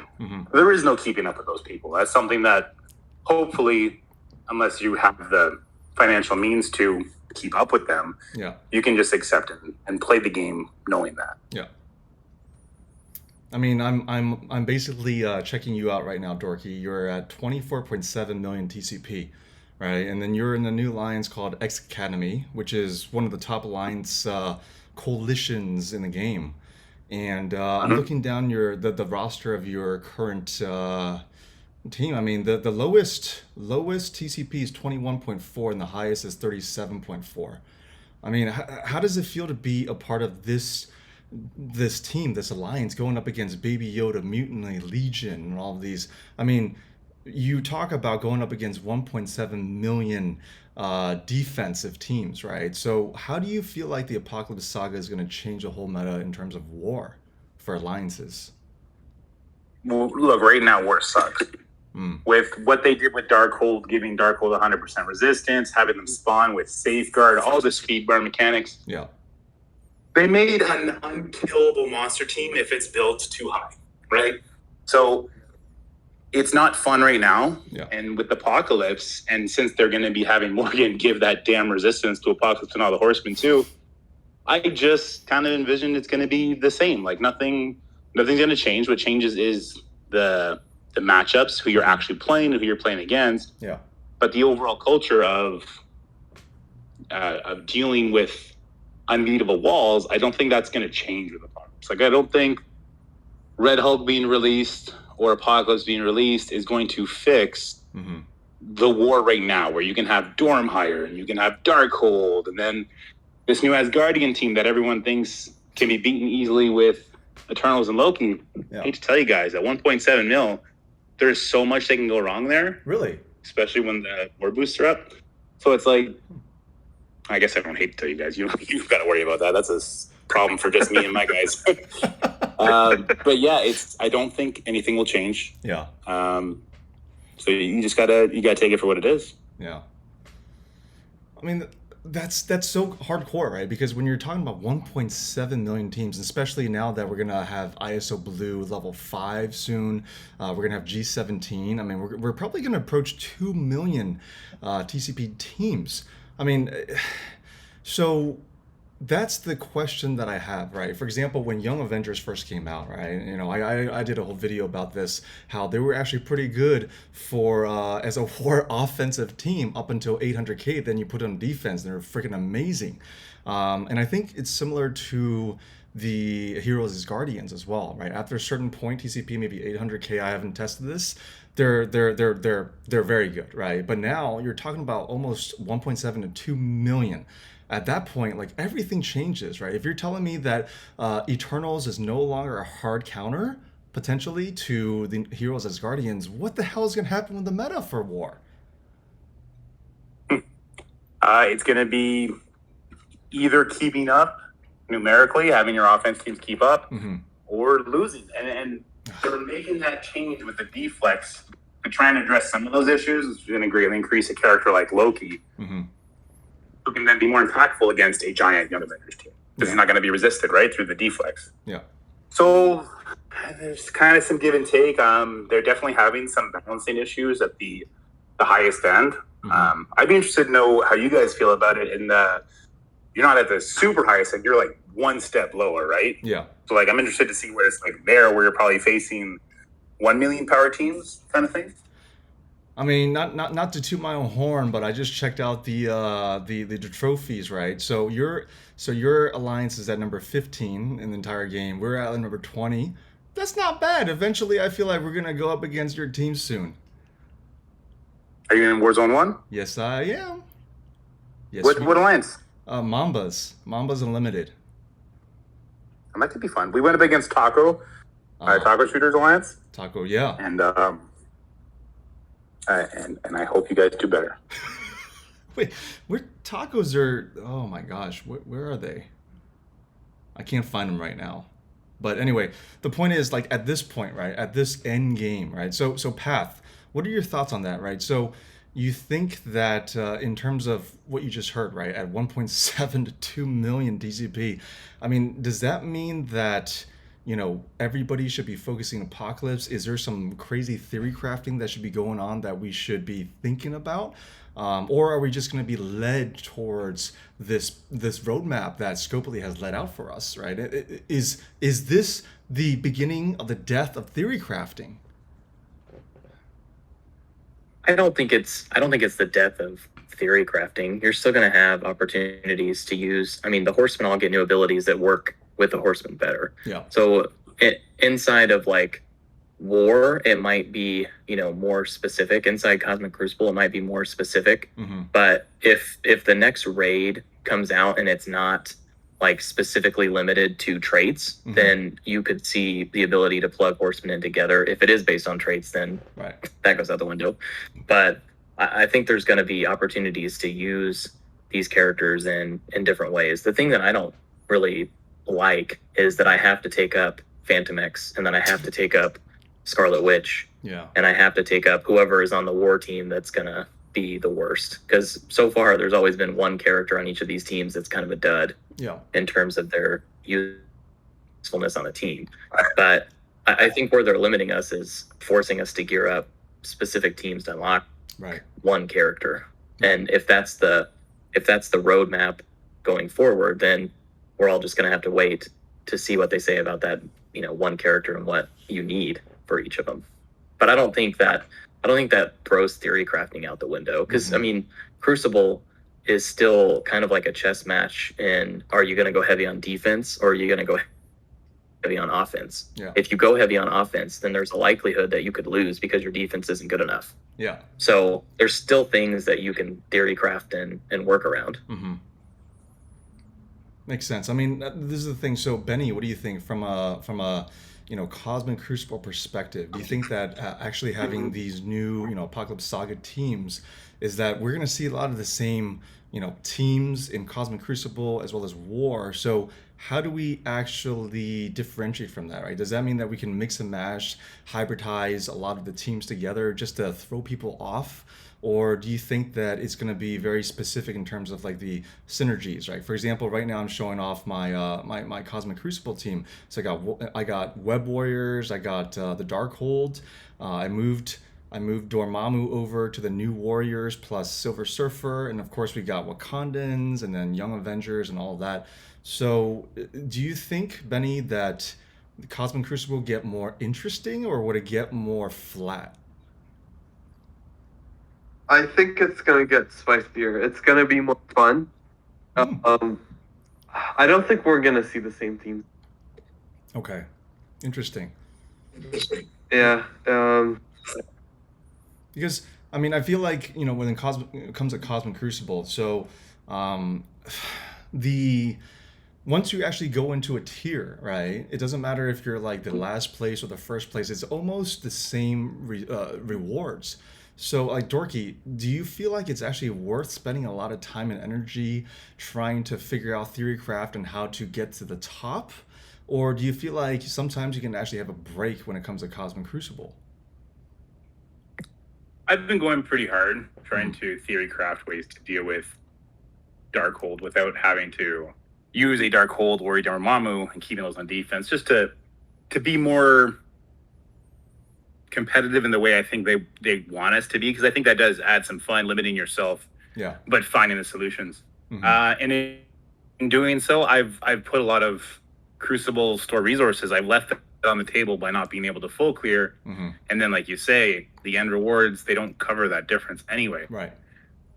there is no keeping up with those people. That's something that hopefully, unless you have the financial means to keep up with them, you can just accept it and play the game knowing that. Yeah. I mean, I'm basically checking you out right now, Dorky. You're at 24.7 million TCP, right? And then you're in the new alliance called X Academy, which is one of the top alliance coalitions in the game. And I'm looking down the roster of your current team. I mean, the lowest TCP is 21.4, and the highest is 37.4. I mean, how does it feel to be a part of this team, this alliance, going up against Baby Yoda, Mutiny, Legion, and all of these? I mean, you talk about going up against 1.7 million defensive teams, right? So how do you feel like the Apocalypse Saga is going to change the whole meta in terms of war for alliances? Well, look, right now war sucks. With what they did with Darkhold, giving Darkhold 100% resistance, having them spawn with Safeguard, all the speed bar mechanics. Yeah. They made an unkillable monster team if it's built too high, right? So it's not fun right now. Yeah. And with Apocalypse, and since they're going to be having Morgan give that damn resistance to Apocalypse and all the Horsemen too, I just kind of envision it's going to be the same. Like nothing's going to change. What changes is the matchups, who you're actually playing, who you're playing against. Yeah. But the overall culture of dealing with unbeatable walls, I don't think that's going to change with Apocalypse. Like, I don't think Red Hulk being released or Apocalypse being released is going to fix the war right now, where you can have Dormhire and you can have Darkhold, and then this new Asgardian team that everyone thinks can be beaten easily with Eternals and Loki. I hate to tell you guys, at 1.7 mil, there's so much that can go wrong there. Really? Especially when the war boosts are up. So it's like, I guess I don't hate to tell you guys, you've got to worry about that. That's a problem for just me and my guys. But yeah, I don't think anything will change. Yeah. So you gotta take it for what it is. Yeah. I mean, that's so hardcore, right? Because when you're talking about 1.7 million teams, especially now that we're gonna have ISO Blue level 5 soon, we're gonna have G17. I mean, we're probably gonna approach 2 million TCP teams. I mean, so that's the question that I have, right? For example, when Young Avengers first came out, right? You know, I did a whole video about this, how they were actually pretty good for as a war offensive team up until 800K. Then you put them on defense, and they're freaking amazing. And I think it's similar to the Heroes as Guardians as well, right? After a certain point, TCP maybe 800K. I haven't tested this. They're very good, right? But now you're talking about almost 1.7 to 2 million. At that point, like, everything changes, right? If you're telling me that Eternals is no longer a hard counter, potentially, to the Heroes as Guardians, what the hell is going to happen with the meta for war? It's going to be either keeping up numerically, having your offense teams keep up, or losing. And they're making that change with the deflex to try and address some of those issues. It's going to greatly increase a character like Loki. Who can then be more impactful against a giant Young Avengers team. Because he's not going to be resisted, right, through the deflex. Yeah. So there's kind of some give and take. They're definitely having some balancing issues at the highest end. I'd be interested to know how you guys feel about it. You're not at the super highest end. You're like one step lower, right? Yeah. So like I'm interested to see where it's like there, where you're probably facing 1 million power teams kind of thing. I mean, not to toot my own horn, but I just checked out the trophies, right? So your alliance is at number 15 in the entire game. We're at number 20. That's not bad. Eventually, I feel like we're gonna go up against your team soon. Are you in Warzone 1? Yes, I am. Yes. What alliance? Mambas Unlimited. That could be fun. We went up against Taco, Taco Shooters Alliance. Taco, yeah. And I hope you guys do better. Wait, where tacos are? Oh my gosh, where are they? I can't find them right now. But anyway, the point is, like, at this point, right, at this end game, right? So Path, what are your thoughts on that, right? So you think that in terms of what you just heard, right, at 1.7 to 2 million DCP, I mean, does that mean that, you know, everybody should be focusing Apocalypse? Is there some crazy theory crafting that should be going on that we should be thinking about? Or are we just going to be led towards this roadmap that Scopely has let out for us, right? Is this the beginning of the death of theory crafting? I don't think it's the death of theory crafting. You're still going to have opportunities to use. I mean, the Horsemen all get new abilities that work with the Horsemen better. Yeah. So inside of like War, it might be, you know, more specific. Inside Cosmic Crucible, it might be more specific. But if the next raid comes out and it's not like specifically limited to traits, then you could see the ability to plug Horsemen in together. If it is based on traits, then that goes out the window. But I think there's going to be opportunities to use these characters in different ways. The thing that I don't really like is that I have to take up Phantom X, and then I have to take up Scarlet Witch, and I have to take up whoever is on the war team that's gonna be the worst. Because so far, there's always been one character on each of these teams that's kind of a dud in terms of their usefulness on the team. But I think where they're limiting us is forcing us to gear up specific teams to unlock one character. And if that's the roadmap going forward, then we're all just going to have to wait to see what they say about that, you know, one character and what you need for each of them. But I don't think that throws theory crafting out the window, because I mean, Crucible is still kind of like a chess match. And are you going to go heavy on defense, or are you going to go heavy on offense. Yeah. If you go heavy on offense, then there's a likelihood that you could lose because your defense isn't good enough. Yeah. So there's still things that you can theory craft and work around. Mm-hmm. Makes sense. I mean, this is the thing. So, Benny, what do you think from a Cosmic Crucible perspective? Do you think that actually having these new Apocalypse Saga teams is that we're going to see a lot of the same teams in Cosmic Crucible as well as War? So how do we actually differentiate from that, right? Does that mean that we can mix and match, hybridize a lot of the teams together just to throw people off? Or do you think that it's going to be very specific in terms of like the synergies, right? For example, right now I'm showing off my my Cosmic Crucible team. So I got Web Warriors, I got the Darkhold. I moved Dormammu over to the New Warriors plus Silver Surfer, and of course we got Wakandans and then Young Avengers and all of that. So do you think, Benny, that the Cosmic Crucible will get more interesting, or would it get more flat? I think it's gonna get spicier. It's gonna be more fun. I don't think we're gonna see the same team. Okay, interesting. Yeah. Because I mean, I feel like when it comes to Cosmic Crucible, so once you actually go into a tier, right? It doesn't matter if you're like the last place or the first place. It's almost the same rewards. So, like, Dorky, do you feel like it's actually worth spending a lot of time and energy trying to figure out theory craft and how to get to the top? Or do you feel like sometimes you can actually have a break when it comes to Cosmic Crucible? I've been going pretty hard trying to theory craft ways to deal with Darkhold without having to use a Darkhold or a Dormammu and keeping those on defense, just to be more competitive in the way I think they want us to be, because I think that does add some fun, limiting yourself, but finding the solutions. And in doing so, I've put a lot of Crucible store resources. I've left them on the table by not being able to full clear, and then, like you say, the end rewards, they don't cover that difference anyway. Right.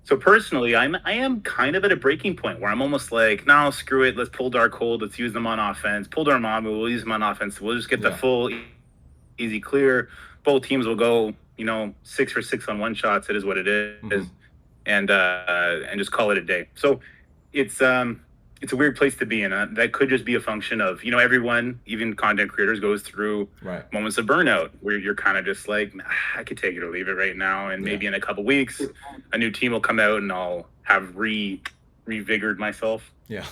So personally, I am kind of at a breaking point where I'm almost like, no, screw it, let's pull Darkhold, let's use them on offense. Pull Dormammu, we'll use them on offense. We'll just get the full easy clear. Both teams will go, 6 for 6 on one shots. It is what it is, and just call it a day. So it's a weird place to be in. That could just be a function of everyone, even content creators, goes through moments of burnout where you're kind of just like, I could take it or leave it right now, and maybe in a couple weeks, a new team will come out and I'll have revigored myself. Yeah.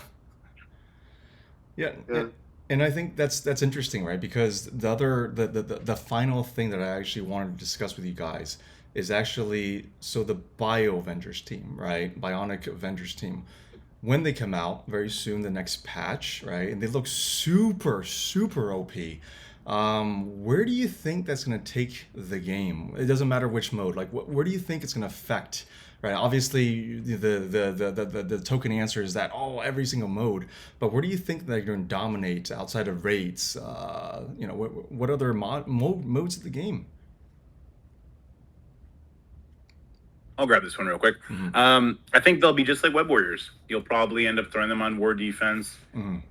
And I think that's interesting, right? Because the final thing that I actually wanted to discuss with you guys is actually the Biovengers team, right? Bionic Avengers team. When they come out very soon, the next patch, right? And they look super, super OP. Where do you think that's going to take the game? It doesn't matter which mode. Like, where do you think it's going to affect? Right. Obviously, the token answer is that every single mode. But where do you think they're going to dominate outside of raids? What other modes of the game? I'll grab this one real quick. I think they'll be just like Web Warriors. You'll probably end up throwing them on war defense.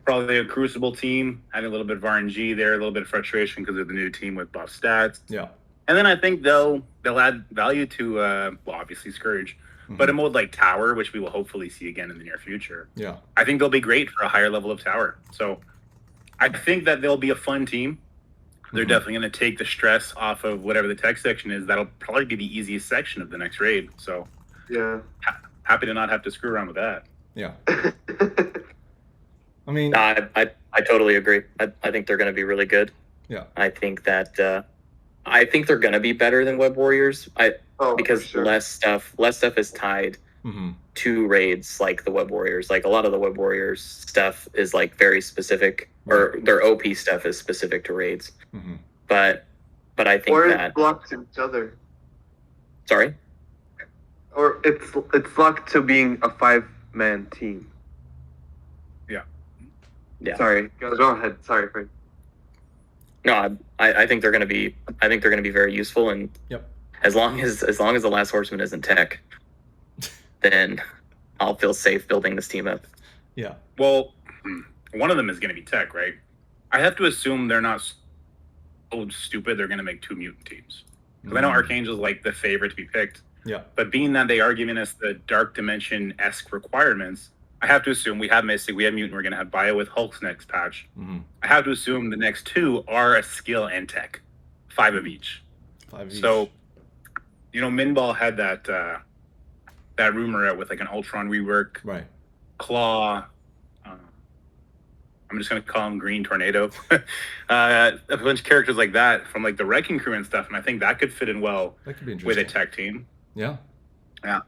Probably a Crucible team, having a little bit of RNG there, a little bit of frustration because of the new team with buff stats. Yeah. And then I think they'll add value to, obviously Scourge, but a mode like Tower, which we will hopefully see again in the near future. Yeah. I think they'll be great for a higher level of Tower. So I think that they'll be a fun team. They're definitely going to take the stress off of whatever the tech section is. That'll probably be the easiest section of the next raid. So happy to not have to screw around with that. Yeah. I mean, I totally agree. I think they're going to be really good. Yeah. I think that I think they're going to be better than Web Warriors. Because less stuff is tied to raids like the Web Warriors. Like a lot of the Web Warriors stuff is like very specific, or their OP stuff is specific to raids. But I think that blocked each other. Sorry. Or it's locked to being a 5-man team. Yeah. Sorry, go ahead. Sorry, Frank. No, I think they're going to be. I think they're going to be very useful, and as long as the Last Horseman isn't tech, then I'll feel safe building this team up. Yeah. Well, one of them is going to be tech, right? I have to assume they're not so stupid they're going to make 2 mutant teams. Because I know Archangel's like the favorite to be picked. Yeah. But being that they are giving us the Dark Dimension-esque requirements, I have to assume we have Mystic, we have Mutant, we're going to have Bio with Hulk's next patch. I have to assume the next 2 are a skill and tech. 5 of each. 5 of each. So, Minball had that rumor out with like an Ultron rework. Right. Claw. I'm just going to call him Green Tornado. A bunch of characters like that from like the Wrecking Crew and stuff. And I think that could fit in well with a tech team. Yeah. Yeah.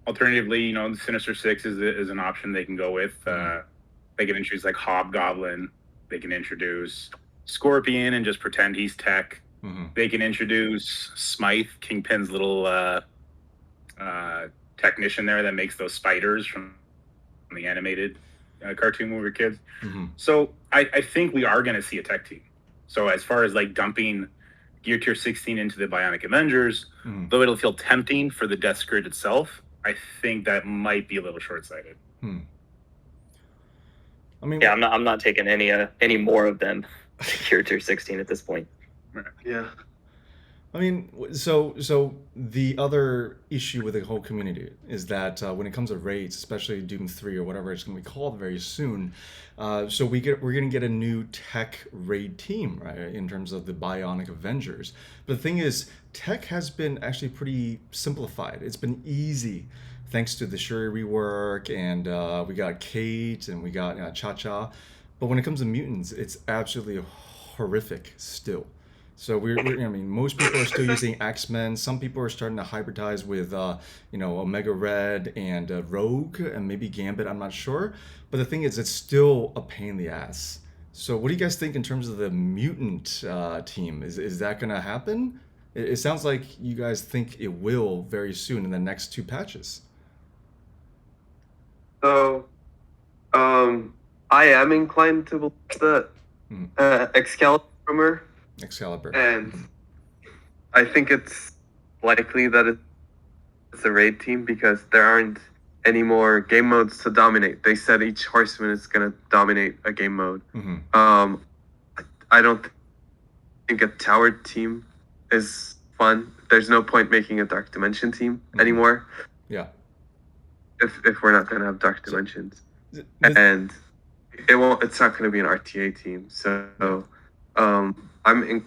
Alternatively, the Sinister Six is an option they can go with. They can introduce like Hobgoblin. They can introduce Scorpion and just pretend he's tech. They can introduce Smythe, Kingpin's little technician there that makes those spiders from the animated cartoon when we were kids. So I think we are going to see a tech team. So as far as like dumping Gear Tier 16 into the Bionic Avengers, though it'll feel tempting for the Death Grid itself, I think that might be a little short-sighted. I mean, yeah, I'm not taking any more of them to Gear Tier 16 at this point. Yeah. I mean, so the other issue with the whole community is that when it comes to raids, especially Doom 3 or whatever it's going to be called very soon, so we're going to get a new tech raid team, right, in terms of the Bionic Avengers. But the thing is, tech has been actually pretty simplified. It's been easy thanks to the Shuri rework, and we got Kate and we got Cha-Cha. But when it comes to mutants, it's absolutely horrific still. So most people are still using X-Men. Some people are starting to hybridize with, Omega Red and Rogue and maybe Gambit. I'm not sure. But the thing is, it's still a pain in the ass. So what do you guys think in terms of the mutant team? Is that going to happen? It sounds like you guys think it will very soon in the next 2 patches. So, I am inclined to believe the Excalibur rumor. Excalibur. And I think it's likely that it's a raid team because there aren't any more game modes to dominate. They said each horseman is going to dominate a game mode. I don't think a tower team is fun. There's no point making a Dark Dimension team anymore. Yeah. If we're not going to have Dark Dimensions. And it's not going to be an RTA team. So I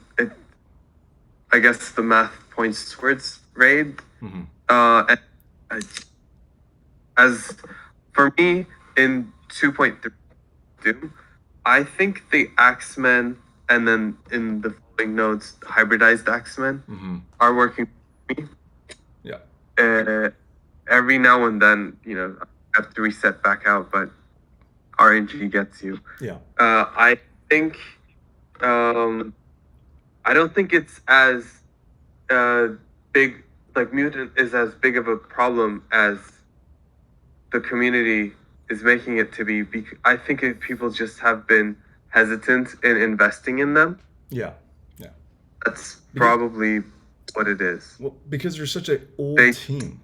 guess the math points towards raid. And as for me in 2.3 Doom, I think the Axemen and then in the following nodes, hybridized Axemen are working for me. Yeah. Every now and then, I have to reset back out, but RNG gets you. Yeah. I think. I don't think it's as big, like mutant is as big of a problem as the community is making it to be. I think people just have been hesitant in investing in them. Yeah. That's probably what it is. Well, because they're such an old team.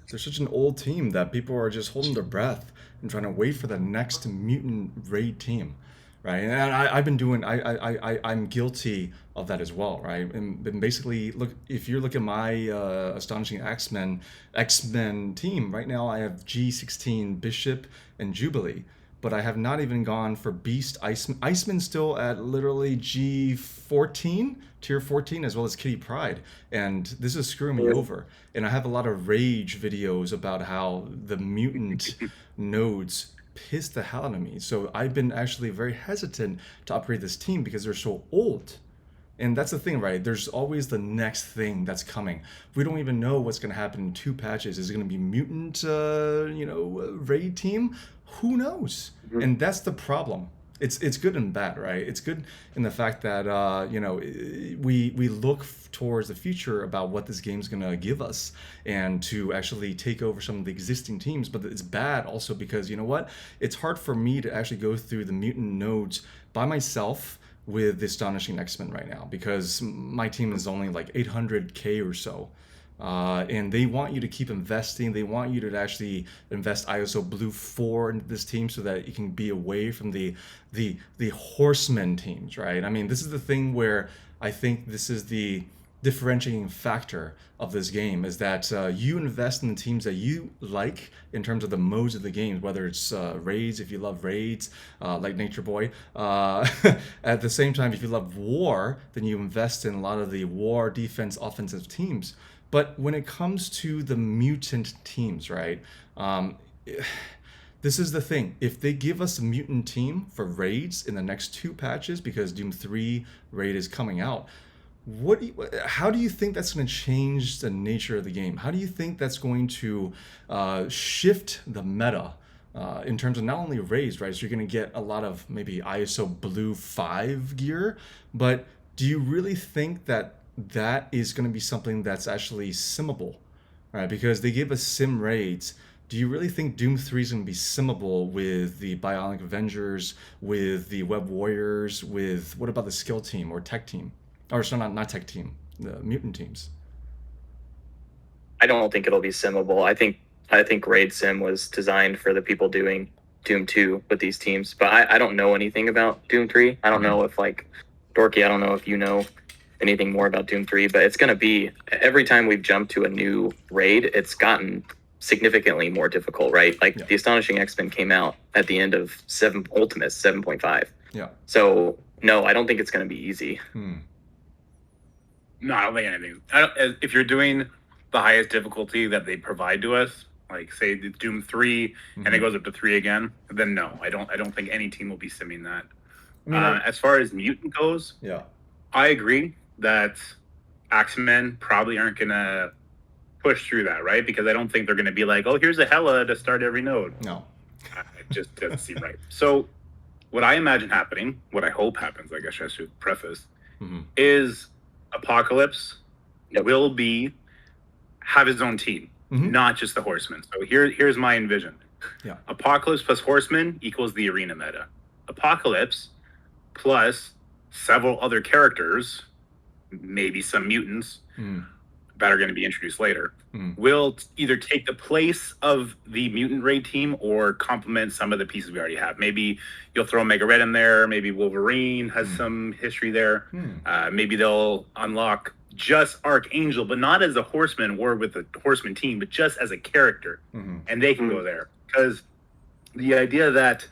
They're such an old team that people are just holding their breath and trying to wait for the next mutant raid team. Right, and I've been doing. I'm guilty of that as well, right? And basically, look, if you look at my astonishing X-Men team right now, I have G16 Bishop and Jubilee, but I have not even gone for Beast Iceman still at literally G14, tier 14, as well as Kitty Pryde, and this is screwing me over. And I have a lot of rage videos about how the mutant nodes piss the hell out of me. So I've been actually very hesitant to upgrade this team because they're so old. And that's the thing, right? There's always the next thing that's coming. We don't even know what's going to happen in 2 patches. Is it going to be mutant, raid team? Who knows? And that's the problem. It's good and bad, right? It's good in the fact that we look towards the future about what this game's gonna give us and to actually take over some of the existing teams. But it's bad also because it's hard for me to actually go through the mutant nodes by myself with the astonishing X-Men right now because my team is only like 800k or so. And they want you to keep investing. They want you to actually invest ISO Blue 4 into this team so that you can be away from the horseman teams, right? I mean, this is the thing where I think this is the differentiating factor of this game, is that you invest in the teams that you like in terms of the modes of the game, whether it's raids, if you love raids, like Nature Boy. At the same time, if you love war, then you invest in a lot of the war, defense, offensive teams. But when it comes to the mutant teams, right? This is the thing. If they give us a mutant team for raids in the next 2 patches, because Doom 3 raid is coming out, how do you think that's going to change the nature of the game? How do you think that's going to shift the meta in terms of not only raids, right? So you're going to get a lot of maybe ISO Blue 5 gear, but do you really think that is going to be something that's actually simmable, right? Because they give us sim raids. Do you really think Doom 3 is going to be simmable with the Bionic Avengers, with the Web Warriors, with what about the skill team or tech team? Or so not tech team, the mutant teams. I don't think it'll be simmable. I think Raid Sim was designed for the people doing Doom 2 with these teams, but I don't know anything about Doom 3. I don't know if Dorky, I don't know if you know anything more about Doom 3, but it's going to be, every time we've jumped to a new raid, it's gotten significantly more difficult, right? The Astonishing X-Men came out at the end of Ultimus 7.5. Yeah. So no, I don't think it's going to be easy. No, I don't think anything. If you're doing the highest difficulty that they provide to us, like say the Doom 3 and it goes up to 3 again, then no, I don't think any team will be simming that. As far as mutant goes, I agree that Axemen probably aren't gonna push through that, right? Because I don't think they're gonna be like, oh, here's a Hela to start every node. No, it just doesn't seem right. So what I imagine happening, what I hope happens, I guess I should preface, is Apocalypse will have his own team, not just the Horsemen. So here's my envision. Apocalypse plus Horsemen equals the arena meta. Apocalypse plus several other characters, maybe some mutants that are going to be introduced later, will either take the place of the mutant raid team or complement some of the pieces we already have. Maybe you'll throw Mega Red in there. Maybe Wolverine has some history there. Maybe they'll unlock just Archangel, but not as a Horseman or with a Horseman team, but just as a character. And they can go there. Because the idea that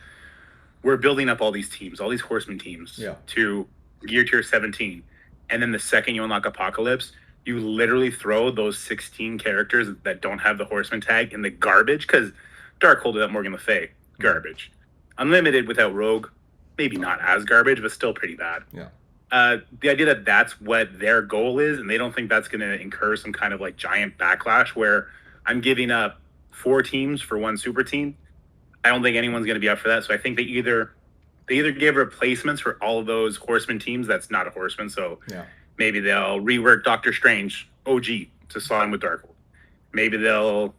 we're building up all these teams, all these Horseman teams to gear tier 17, and then the second you unlock Apocalypse, you literally throw those 16 characters that don't have the Horseman tag in the garbage, because Darkhold without Morgan Le Fay, garbage. Unlimited without Rogue, maybe not as garbage, but still pretty bad. The idea that that's what their goal is, and they don't think that's going to incur some kind of giant backlash where I'm giving up 4 teams for 1 super team. I don't think anyone's going to be up for that. So I think they either give replacements for all of those Horseman teams that's not a Horseman. So maybe they'll rework Doctor Strange OG to slot him with Darkhold. Maybe they'll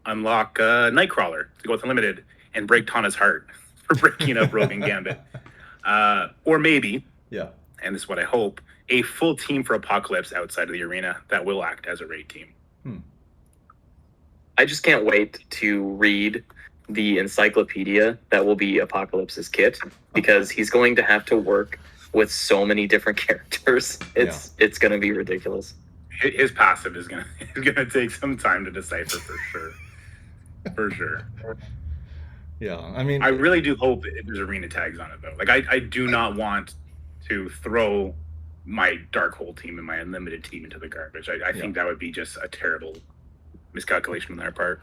unlock Nightcrawler to go with Unlimited and break Tana's heart for breaking up Rogue and Gambit. Or maybe, and this is what I hope, a full team for Apocalypse outside of the arena that will act as a raid team. I just can't wait to read the encyclopedia that will be Apocalypse's kit, because he's going to have to work with so many different characters. It's going to be ridiculous. His passive is going to take some time to decipher for sure. I mean, I really do hope there's arena tags on it though. I do not want to throw my Darkhold team and my Unlimited team into the garbage. I think that would be just a terrible miscalculation on their part.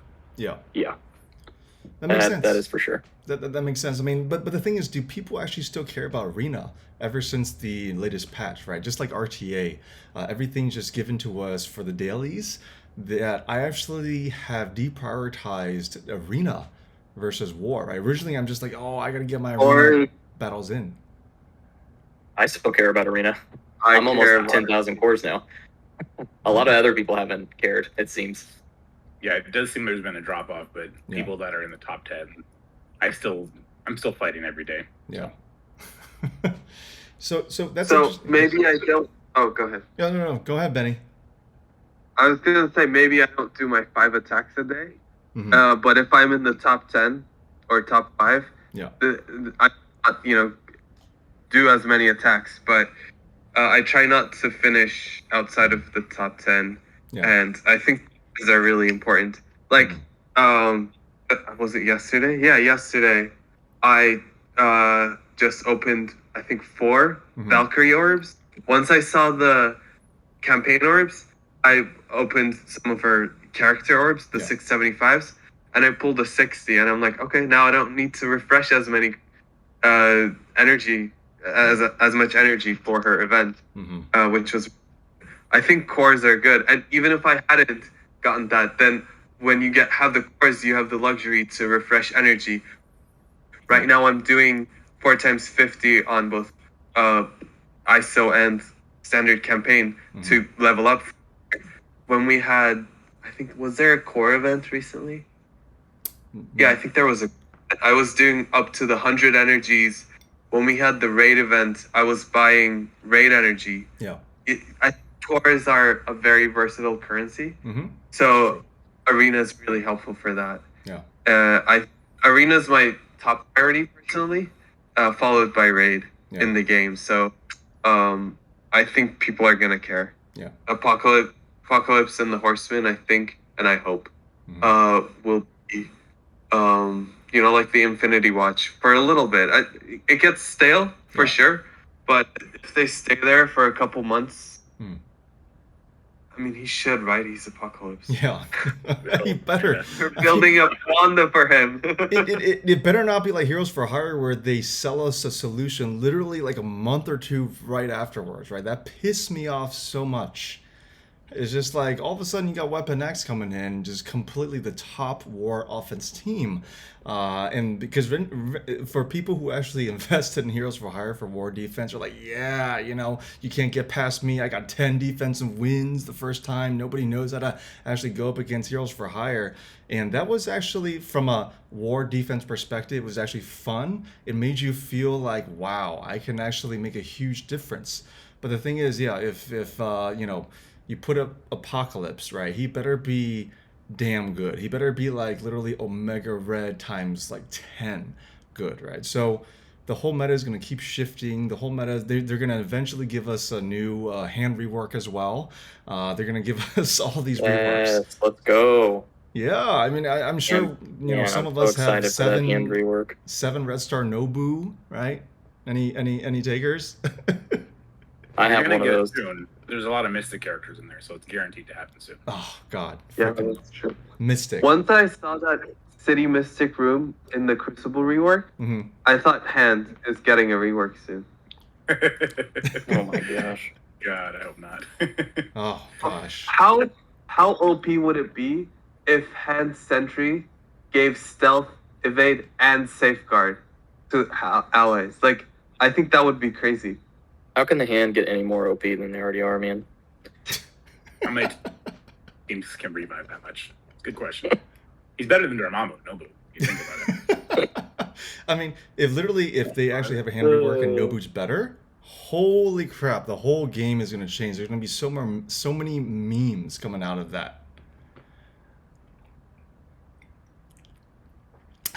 That makes sense. That is for sure. That makes sense. I mean, but the thing is, do people actually still care about Arena ever since the latest patch, right? Just like RTA, everything's just given to us for the dailies. That I actually have deprioritized Arena versus War, right? Originally, I'm just like, oh, I got to get my Arena battles in. I still care about Arena. I'm almost at 10,000 cores now. A lot of other people haven't cared, it seems. Yeah, it does seem there's been a drop off, but people that are in the top 10, I'm still fighting every day. So that's maybe I don't. Oh, go ahead. No. Go ahead, Benny. I was gonna say maybe I don't do my 5 attacks a day, but if I'm in the top 10 or top 5, I do as many attacks. But I try not to finish outside of the top 10, and I think these are really important. Like, was it yesterday? Yeah, yesterday I just opened I think 4 Valkyrie orbs. Once I saw the campaign orbs, I opened some of her character orbs, the 675s, and I pulled a 60, and I'm like, okay, now I don't need to refresh as many energy as much energy for her event, which was, I think cores are good, and even if I hadn't gotten that, then when you have the cores, you have the luxury to refresh energy. Right now, I'm doing 4 times 50 on both ISO and standard campaign to level up. When we had, I think, was there a core event recently? Yeah, I think there was I was doing up to the 100 energies. When we had the raid event, I was buying raid energy. Yeah. Cores are a very versatile currency. So Arena is really helpful for that. Yeah. Arena is my top priority personally, followed by raid in the game. So I think people are gonna care. Yeah. Apocalypse and the Horseman, I think, and I hope, will be, like the Infinity Watch for a little bit. It gets stale for sure, but if they stay there for a couple months, I mean, he should, right? He's Apocalypse. Yeah, he better. We're building up Wanda for him. It better not be like Heroes for Hire where they sell us a solution literally like a month or two right afterwards, right? That pissed me off so much. It's just like all of a sudden you got Weapon X coming in, just completely the top war offense team. And because for people who actually invested in Heroes for Hire for war defense, are like, yeah, you can't get past me. I got 10 defensive wins the first time. Nobody knows how to actually go up against Heroes for Hire. And that was actually, from a war defense perspective, it was actually fun. It made you feel like, wow, I can actually make a huge difference. But the thing is, if you put up Apocalypse, right? He better be damn good. He better be like literally Omega Red times like 10 good, right? So the whole meta is going to keep shifting. The whole meta, they're going to eventually give us a new hand rework as well. They're going to give us all these reworks. Yes, let's go. Yeah, I mean, I'm sure some of us have 7 Red Star Nobu, right? Any takers? I have one of those. Soon. There's a lot of Mystic characters in there, so it's guaranteed to happen soon. Oh, God. Yeah, that's true. Mystic. Once I saw that City Mystic room in the Crucible rework, I thought Hand is getting a rework soon. Oh, my gosh. God, I hope not. Oh, gosh. How OP would it be if Hand Sentry gave Stealth, Evade, and Safeguard to allies? Like, I think that would be crazy. How can the Hand get any more OP than they already are, man? How many teams can revive that much? Good question. He's better than Dormammu, Nobu. You think about it. I mean, if they actually have a hand rework and Nobu's better, holy crap, the whole game is going to change. There's going to be so many memes coming out of that.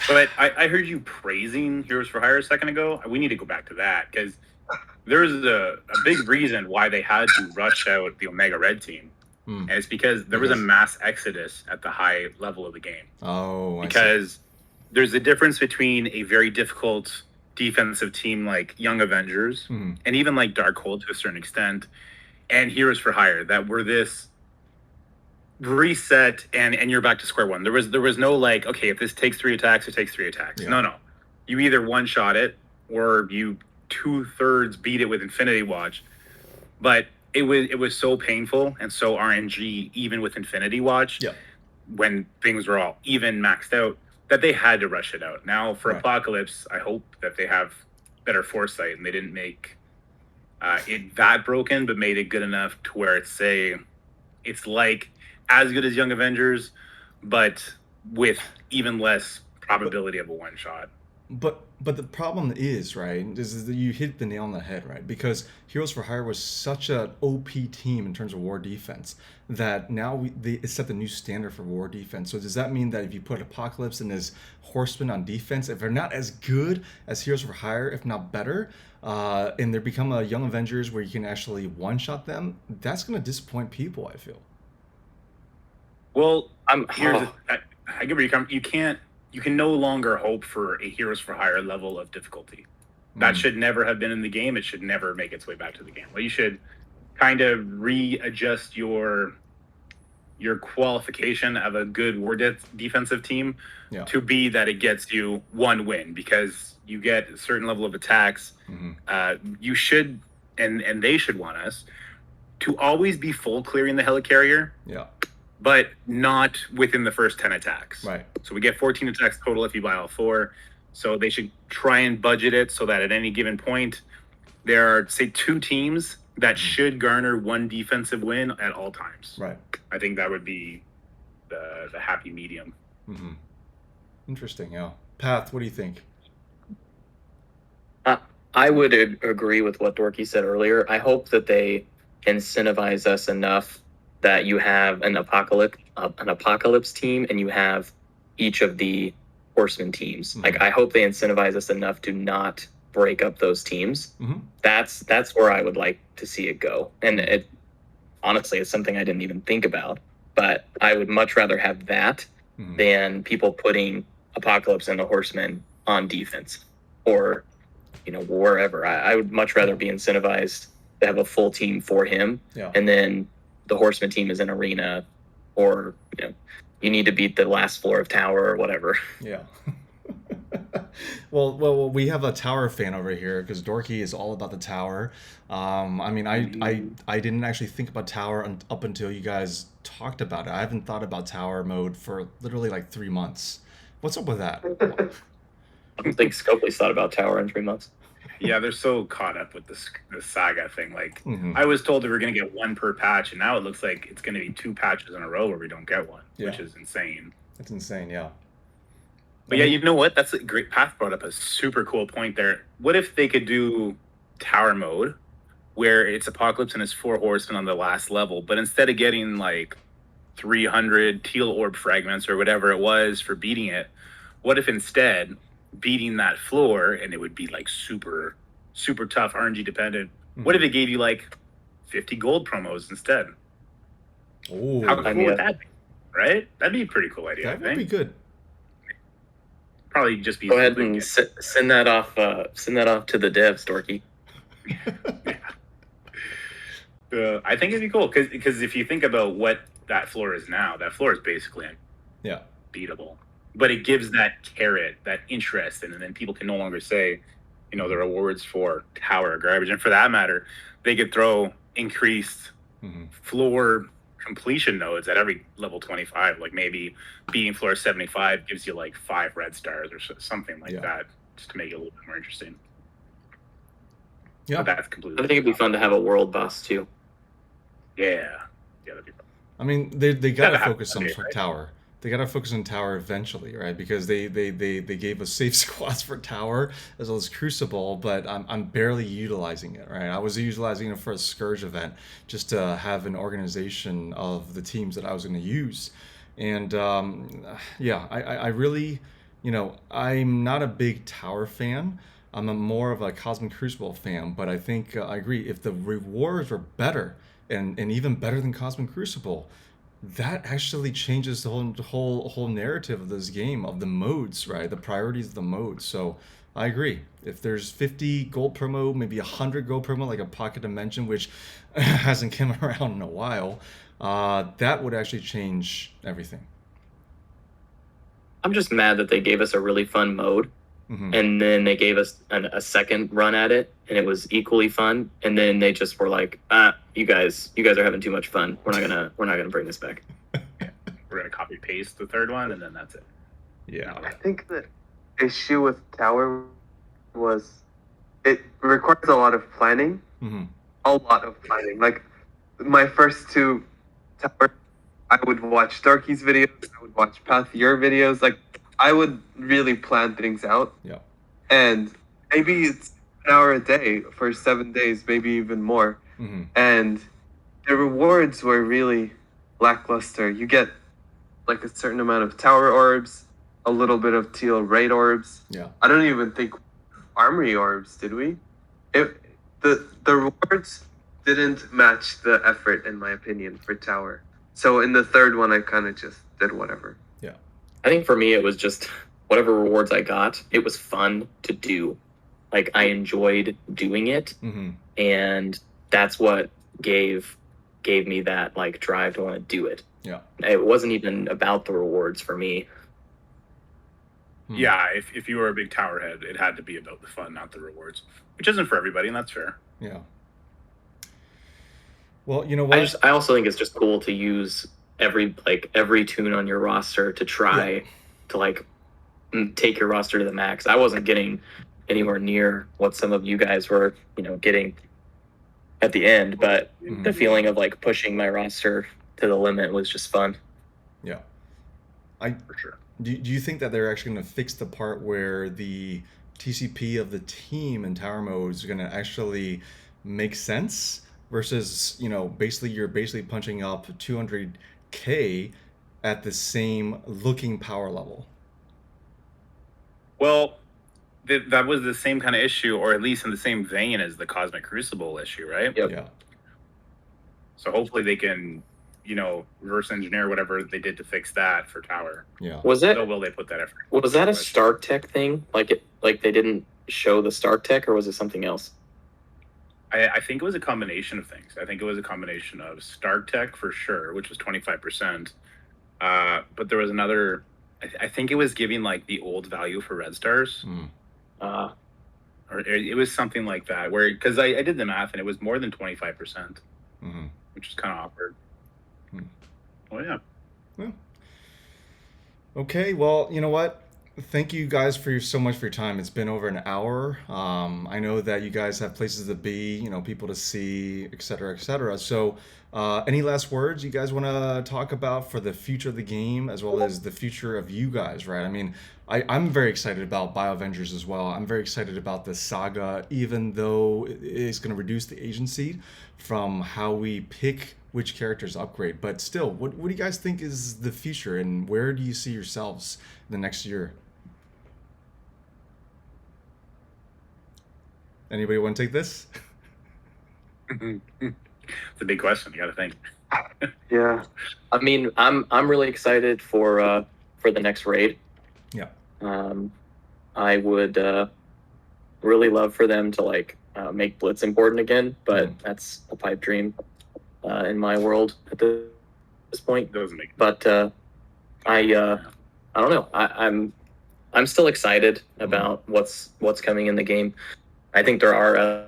But I heard you praising Heroes for Hire a second ago. We need to go back to that, because there's a big reason why they had to rush out the Omega Red team. And it's because there was a mass exodus at the high level of the game. Oh, because there's a difference between a very difficult defensive team like Young Avengers and even like Darkhold to a certain extent, and Heroes for Hire that were this reset and you're back to square one. There was no like, okay, if this takes 3 attacks, it takes 3 attacks. Yeah. No. You either one-shot it or you 2/3 beat it with Infinity Watch. But it was so painful and so RNG even with Infinity Watch when things were all even maxed out that they had to rush it out. Now for Apocalypse, I hope that they have better foresight and they didn't make it that broken, but made it good enough to where it's like as good as Young Avengers, but with even less probability of a one-shot. But the problem is, right, is that you hit the nail on the head, right? Because Heroes for Hire was such an OP team in terms of war defense that now it set the new standard for war defense. So does that mean that if you put Apocalypse and his Horsemen on defense, if they're not as good as Heroes for Hire, if not better, and they become a Young Avengers where you can actually one-shot them, that's going to disappoint people, I feel. Well, I get where you come. You can no longer hope for a Heroes for Hire level of difficulty. That should never have been in the game. It should never make its way back to the game. Well, you should kind of readjust your qualification of a good war defensive team to be that it gets you one win, because you get a certain level of attacks. You should, and they should want us to always be full clearing the helicarrier. But not within the first 10 attacks. Right. So we get 14 attacks total if you buy all 4. So they should try and budget it so that at any given point, there are, say, 2 teams that should garner 1 defensive win at all times. Right. I think that would be the happy medium. Interesting, yeah. Path, what do you think? I would agree with what Dorky said earlier. I hope that they incentivize us enough that you have an apocalypse team and you have each of the Horseman teams. Like, I hope they incentivize us enough to not break up those teams. That's where I would like to see it go. And it honestly is something I didn't even think about, but I would much rather have that than people putting Apocalypse and the Horsemen on defense or, wherever. I would much rather be incentivized to have a full team for him. And then the Horseman team is in arena, or you need to beat the last floor of tower or whatever. Well, we have a tower fan over here because Dorky is all about the tower. I mean, I didn't actually think about tower up until you guys talked about it. I haven't thought about tower mode for literally like 3 months. What's up with that? I don't think Scopely's thought about tower in 3 months. Yeah, they're so caught up with the saga thing. Like, I was told that we're going to get 1 per patch, and now it looks like it's going to be 2 patches in a row where we don't get 1, which is insane. It's insane, yeah. But yeah, you know what? That's a great. Path brought up a super cool point there. What if they could do tower mode, where it's Apocalypse and his 4 horsemen on the last level, but instead of getting like 300 teal orb fragments or whatever it was for beating it, what if instead beating that floor, and it would be like super tough, RNG dependent. What if it gave you like 50 gold promos instead? Oh, how cool would that be? Right? That'd be a pretty cool idea. That would be good. Probably just be. Go ahead and send that off. Send that off to the devs, Dorky. I think it'd be cool because if you think about what that floor is now, that floor is basically beatable. But it gives that carrot, that interest, and then people can no longer say, the rewards for tower are garbage. And for that matter, they could throw increased floor completion nodes at every level 25. Like maybe beating floor 75 gives you like 5 red stars or something like that, just to make it a little bit more interesting. Yeah, but that's completely. I think it'd be fun to have a world boss too. Yeah, that'd be fun. I mean, they got to focus on tower. They got to focus on tower eventually, right? Because they gave us safe squads for tower as well as Crucible, but I'm barely utilizing it, right? I was utilizing it for a Scourge event just to have an organization of the teams that I was going to use. And I really, I'm not a big tower fan. I'm more of a Cosmic Crucible fan, but I think I agree. If the rewards were better and even better than Cosmic Crucible, that actually changes the whole narrative of this game, of the modes, right? The priorities of the modes. So I agree. If there's 50 gold promo, maybe 100 gold promo, like a Pocket Dimension, which hasn't come around in a while, that would actually change everything. I'm just mad that they gave us a really fun mode, and then they gave us a second run at it, and it was equally fun. And then they just were like, you guys are having too much fun. We're not gonna bring this back. We're gonna copy paste the third one, and then that's it. Yeah. I think the issue with Tower was it requires a lot of planning. A lot of planning. Like my first 2 Tower, I would watch Dorky's videos, I would watch Path your videos. Like I would really plan things out. Yeah. and maybe it's an hour a day for 7 days, maybe even more. Mm-hmm. And the rewards were really lackluster. You get like a certain amount of tower orbs, a little bit of teal raid orbs. Yeah. I don't even think armory orbs, did we? The rewards didn't match the effort, in my opinion, for tower. So in the third one, I kind of just did whatever. Yeah. I think for me, it was just whatever rewards I got, it was fun to do. Like, I enjoyed doing it, Mm-hmm. and that's what gave me that, like, drive to want to do it. Yeah. It wasn't even about the rewards for me. Yeah, if you were a big tower head, it had to be about the fun, not the rewards, which isn't for everybody, and that's fair. Yeah. Well, you know what? I also think it's just cool to use every tune on your roster to try to like take your roster to the max. I wasn't getting anywhere near what some of you guys were, getting at the end, but the feeling of like pushing my roster to the limit was just fun. Yeah. For sure. Do you think that they're actually going to fix the part where the TCP of the team in tower mode is going to actually make sense versus, basically you're punching up 200k at the same looking power level? Well, that was the same kind of issue, or at least in the same vein as the Cosmic Crucible issue, right? Yep. Yeah. So hopefully they can, reverse engineer whatever they did to fix that for tower. Yeah. So will they put that effort? Was that a Stark Tech thing? Like they didn't show the Stark Tech, or was it something else? I think it was a combination of things. I think it was a combination of Stark Tech for sure, which was 25%. But there was another. I think it was giving like the old value for red stars. Mm. Or it was something like that, where because I did the math and it was more than 25%, Mm-hmm. which is kind of awkward. Hmm. Oh yeah. Yeah. Okay, well, you know what? Thank you guys so much for your time. It's been over an hour. I know that you guys have places to be, people to see, et cetera, et cetera. So any last words you guys want to talk about for the future of the game as well as the future of you guys, right? I mean, I'm very excited about Biovengers as well. I'm very excited about the saga, even though it's going to reduce the agency from how we pick which characters upgrade. But still, what do you guys think is the future, and where do you see yourselves in the next year? Anybody want to take this? It's a big question. You got to think. Yeah. I mean, I'm really excited for the next raid. Yeah. I would really love for them to make Blitz important again, but that's a pipe dream in my world at this point. Doesn't make. But I don't know. I'm still excited about what's coming in the game. I think there are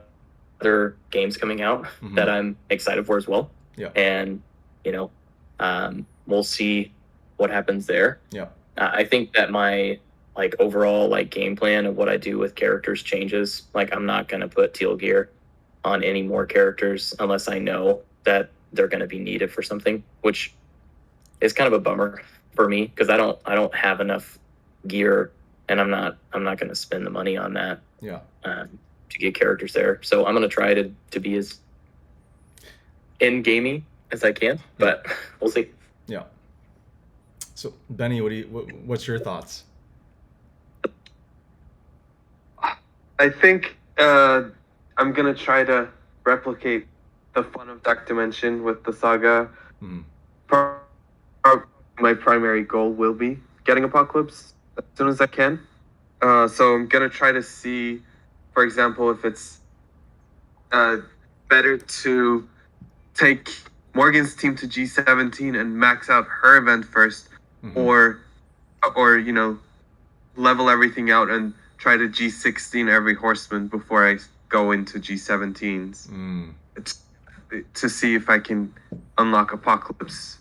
other games coming out that I'm excited for as well. Yeah. And we'll see what happens there. Yeah. I think that my overall game plan of what I do with characters changes. I'm not going to put teal gear on any more characters unless I know that they're going to be needed for something, which is kind of a bummer for me because I don't have enough gear, and I'm not going to spend the money on that. Yeah. To get characters there. So I'm going to try to be as in gaming as I can, but we'll see. Yeah. So Benny, what's your thoughts? I think I'm gonna try to replicate the fun of Dark Dimension with the saga. My primary goal will be getting Apocalypse as soon as I can. So I'm gonna try to see, for example, if it's better to take Morgan's team to G17 and max out her event first, or level everything out and try to G16 every horseman before I go into G17s. It's to see if I can unlock Apocalypse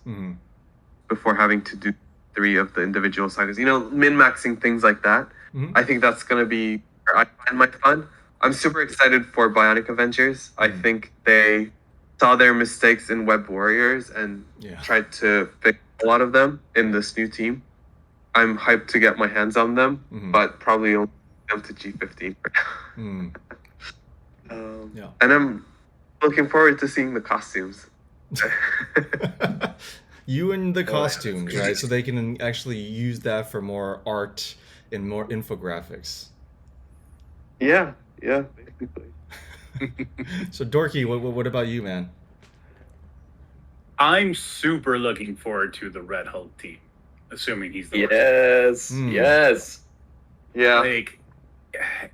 before having to do 3 of the individual sagas. Min-maxing things like that. I think that's going to be where I find my fun. I'm super excited for Bionic Avengers. I think they saw their mistakes in Web Warriors and tried to fix a lot of them in this new team. I'm hyped to get my hands on them, but probably only jump to G15. Yeah. And I'm looking forward to seeing the costumes. You and the costumes, right? So they can actually use that for more art and more infographics. Yeah, basically. So Dorky, what about you, man? I'm super looking forward to the Red Hulk team, assuming he's the Yes. Yeah. Like,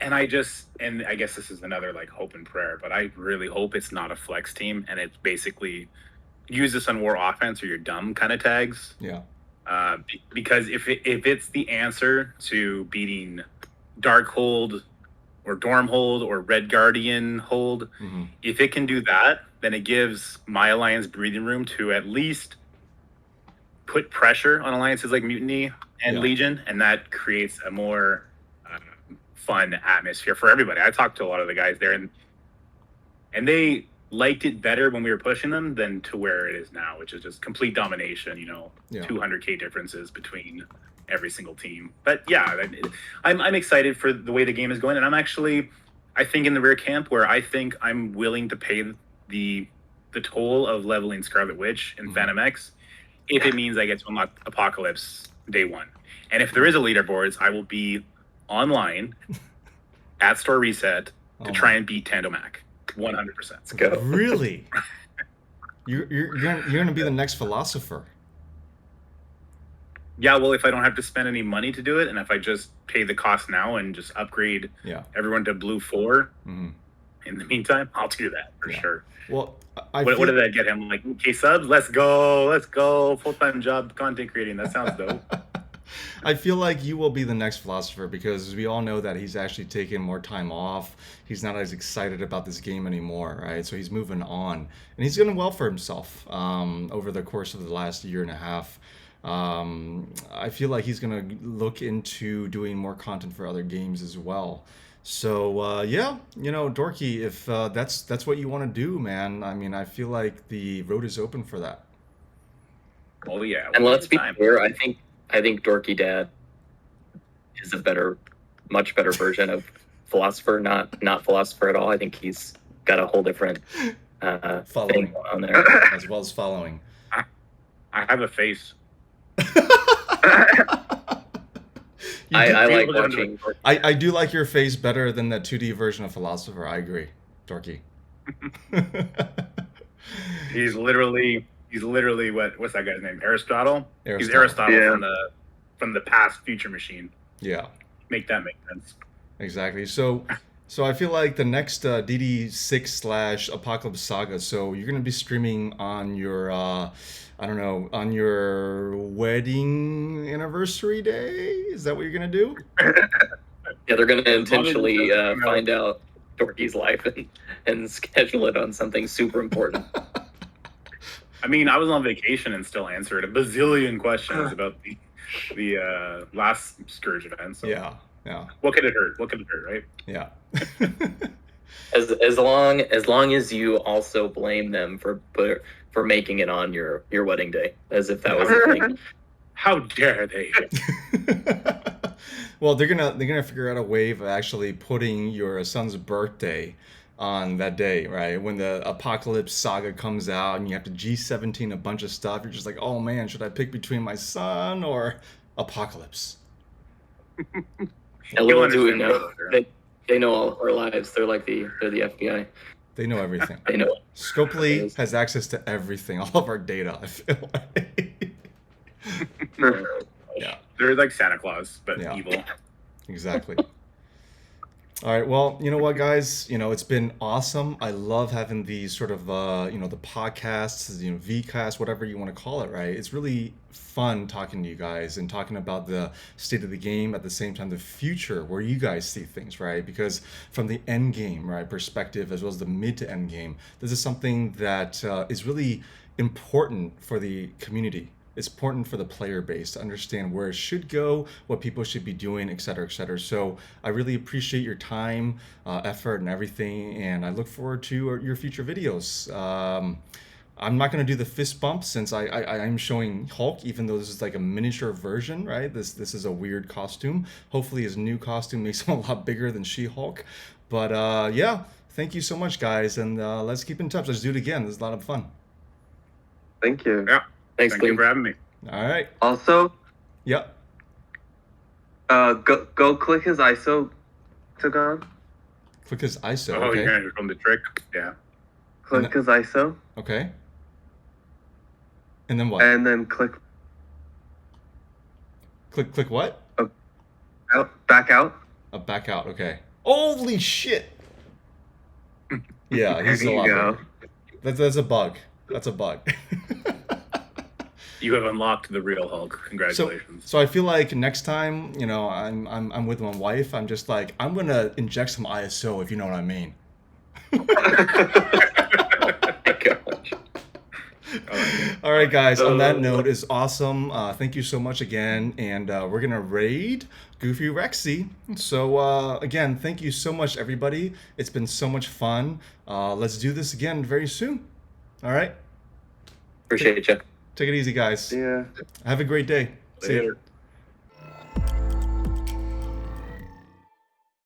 and I guess this is another like hope and prayer, but I really hope it's not a flex team and it's basically use this on war offense or you're dumb kind of tags. Yeah. Because if it's the answer to beating Darkhold or Dormhold or Red Guardian Hold, if it can do that, then it gives my alliance breathing room to at least put pressure on alliances like Mutiny and Legion, and that creates a more fun atmosphere for everybody. I talked to a lot of the guys there, and they liked it better when we were pushing them than to where it is now, which is just complete domination, 200k differences between every single team. But yeah, I'm excited for the way the game is going, and I'm actually, I think in the rear camp where I think I'm willing to pay the toll of leveling Scarlet Witch and Phantom X if it means I get to unlock Apocalypse day one. And if there is a leaderboards, I will be online at store reset to try and beat Tandomac. 100%. Let's go. Really? You're gonna be the next philosopher. Yeah, well, if I don't have to spend any money to do it, and if I just pay the cost now and just upgrade everyone to Blue 4 in the meantime, I'll do that for sure. Well, what did that get him? Like, K subs? Let's go. Full-time job content creating. That sounds dope. I feel like you will be the next philosopher because we all know that he's actually taking more time off. He's not as excited about this game anymore, right? So he's moving on. And he's doing well for himself over the course of the last year and a half. I feel like he's going to look into doing more content for other games as well. So, Dorky, if that's what you want to do, man, I mean, I feel like the road is open for that. Oh, yeah. And let's be clear, I think DorkyDad is a much better version of Philosopher, not Philosopher at all. I think he's got a whole different following thing on there. As well as following. I have a face. I like watching. I do like your face better than the 2D version of Philosopher. I agree, Dorky. He's literally what's that guy's name? Aristotle. He's Aristotle from the past Future Machine. Yeah. Make that make sense. Exactly. So I feel like the next DD6 / Apocalypse Saga. So you're gonna be streaming on your on your wedding anniversary day. Is that what you're gonna do? Yeah, they're gonna intentionally find out Dorky's life and schedule it on something super important. I mean, I was on vacation and still answered a bazillion questions about the last Scourge event. So yeah. What could it hurt? Right? Yeah. as long as you also blame them for making it on your wedding day, as if that was a thing. How dare they? Well, they're gonna figure out a way of actually putting your son's birthday on that day, right? When the Apocalypse Saga comes out and you have to G17 a bunch of stuff, you're just like, oh man, should I pick between my son or Apocalypse? And little do we know, they know all of our lives. They're the FBI. They know everything. They know. Scopely has access to everything, all of our data, I feel like. Yeah. They're like Santa Claus, but evil. Exactly. All right. Well, you know what, guys? It's been awesome. I love having these sort of, the podcasts, Vcast, whatever you want to call it, right? It's really fun talking to you guys and talking about the state of the game, at the same time, the future, where you guys see things, right? Because from the end game, right, perspective, as well as the mid to end game, this is something that is really important for the community. It's important for the player base to understand where it should go, what people should be doing, et cetera, et cetera. So I really appreciate your time, effort, and everything, and I look forward to your future videos. I'm not going to do the fist bump since I'm showing Hulk, even though this is like a miniature version, right? This is a weird costume. Hopefully his new costume makes him a lot bigger than She-Hulk. But yeah, thank you so much, guys. And let's keep in touch. Let's do it again. This is a lot of fun. Thank you. Yeah. Thanks, Thank you for having me. All right. Also, Yep. go click his ISO octagon. Click his ISO. Oh, Okay. yeah, from the trick. Yeah. Click his ISO. Okay. And then what? And then click Click what? out, back out. Back out. Okay. Holy shit. Yeah, he's a There lot you go. bigger. That's a bug. That's a bug. You have unlocked the real Hulk. Congratulations. So I feel like next time, you know, I'm with my wife, I'm just like, I'm gonna inject some ISO, if you know what I mean. All right, guys. On that note, is awesome. Thank you so much again, and we're gonna raid Goofy Rexy. So again, thank you so much, everybody. It's been so much fun. Let's do this again very soon. All right. Appreciate you. Take it easy, guys. Yeah. Have a great day. See ya. Later.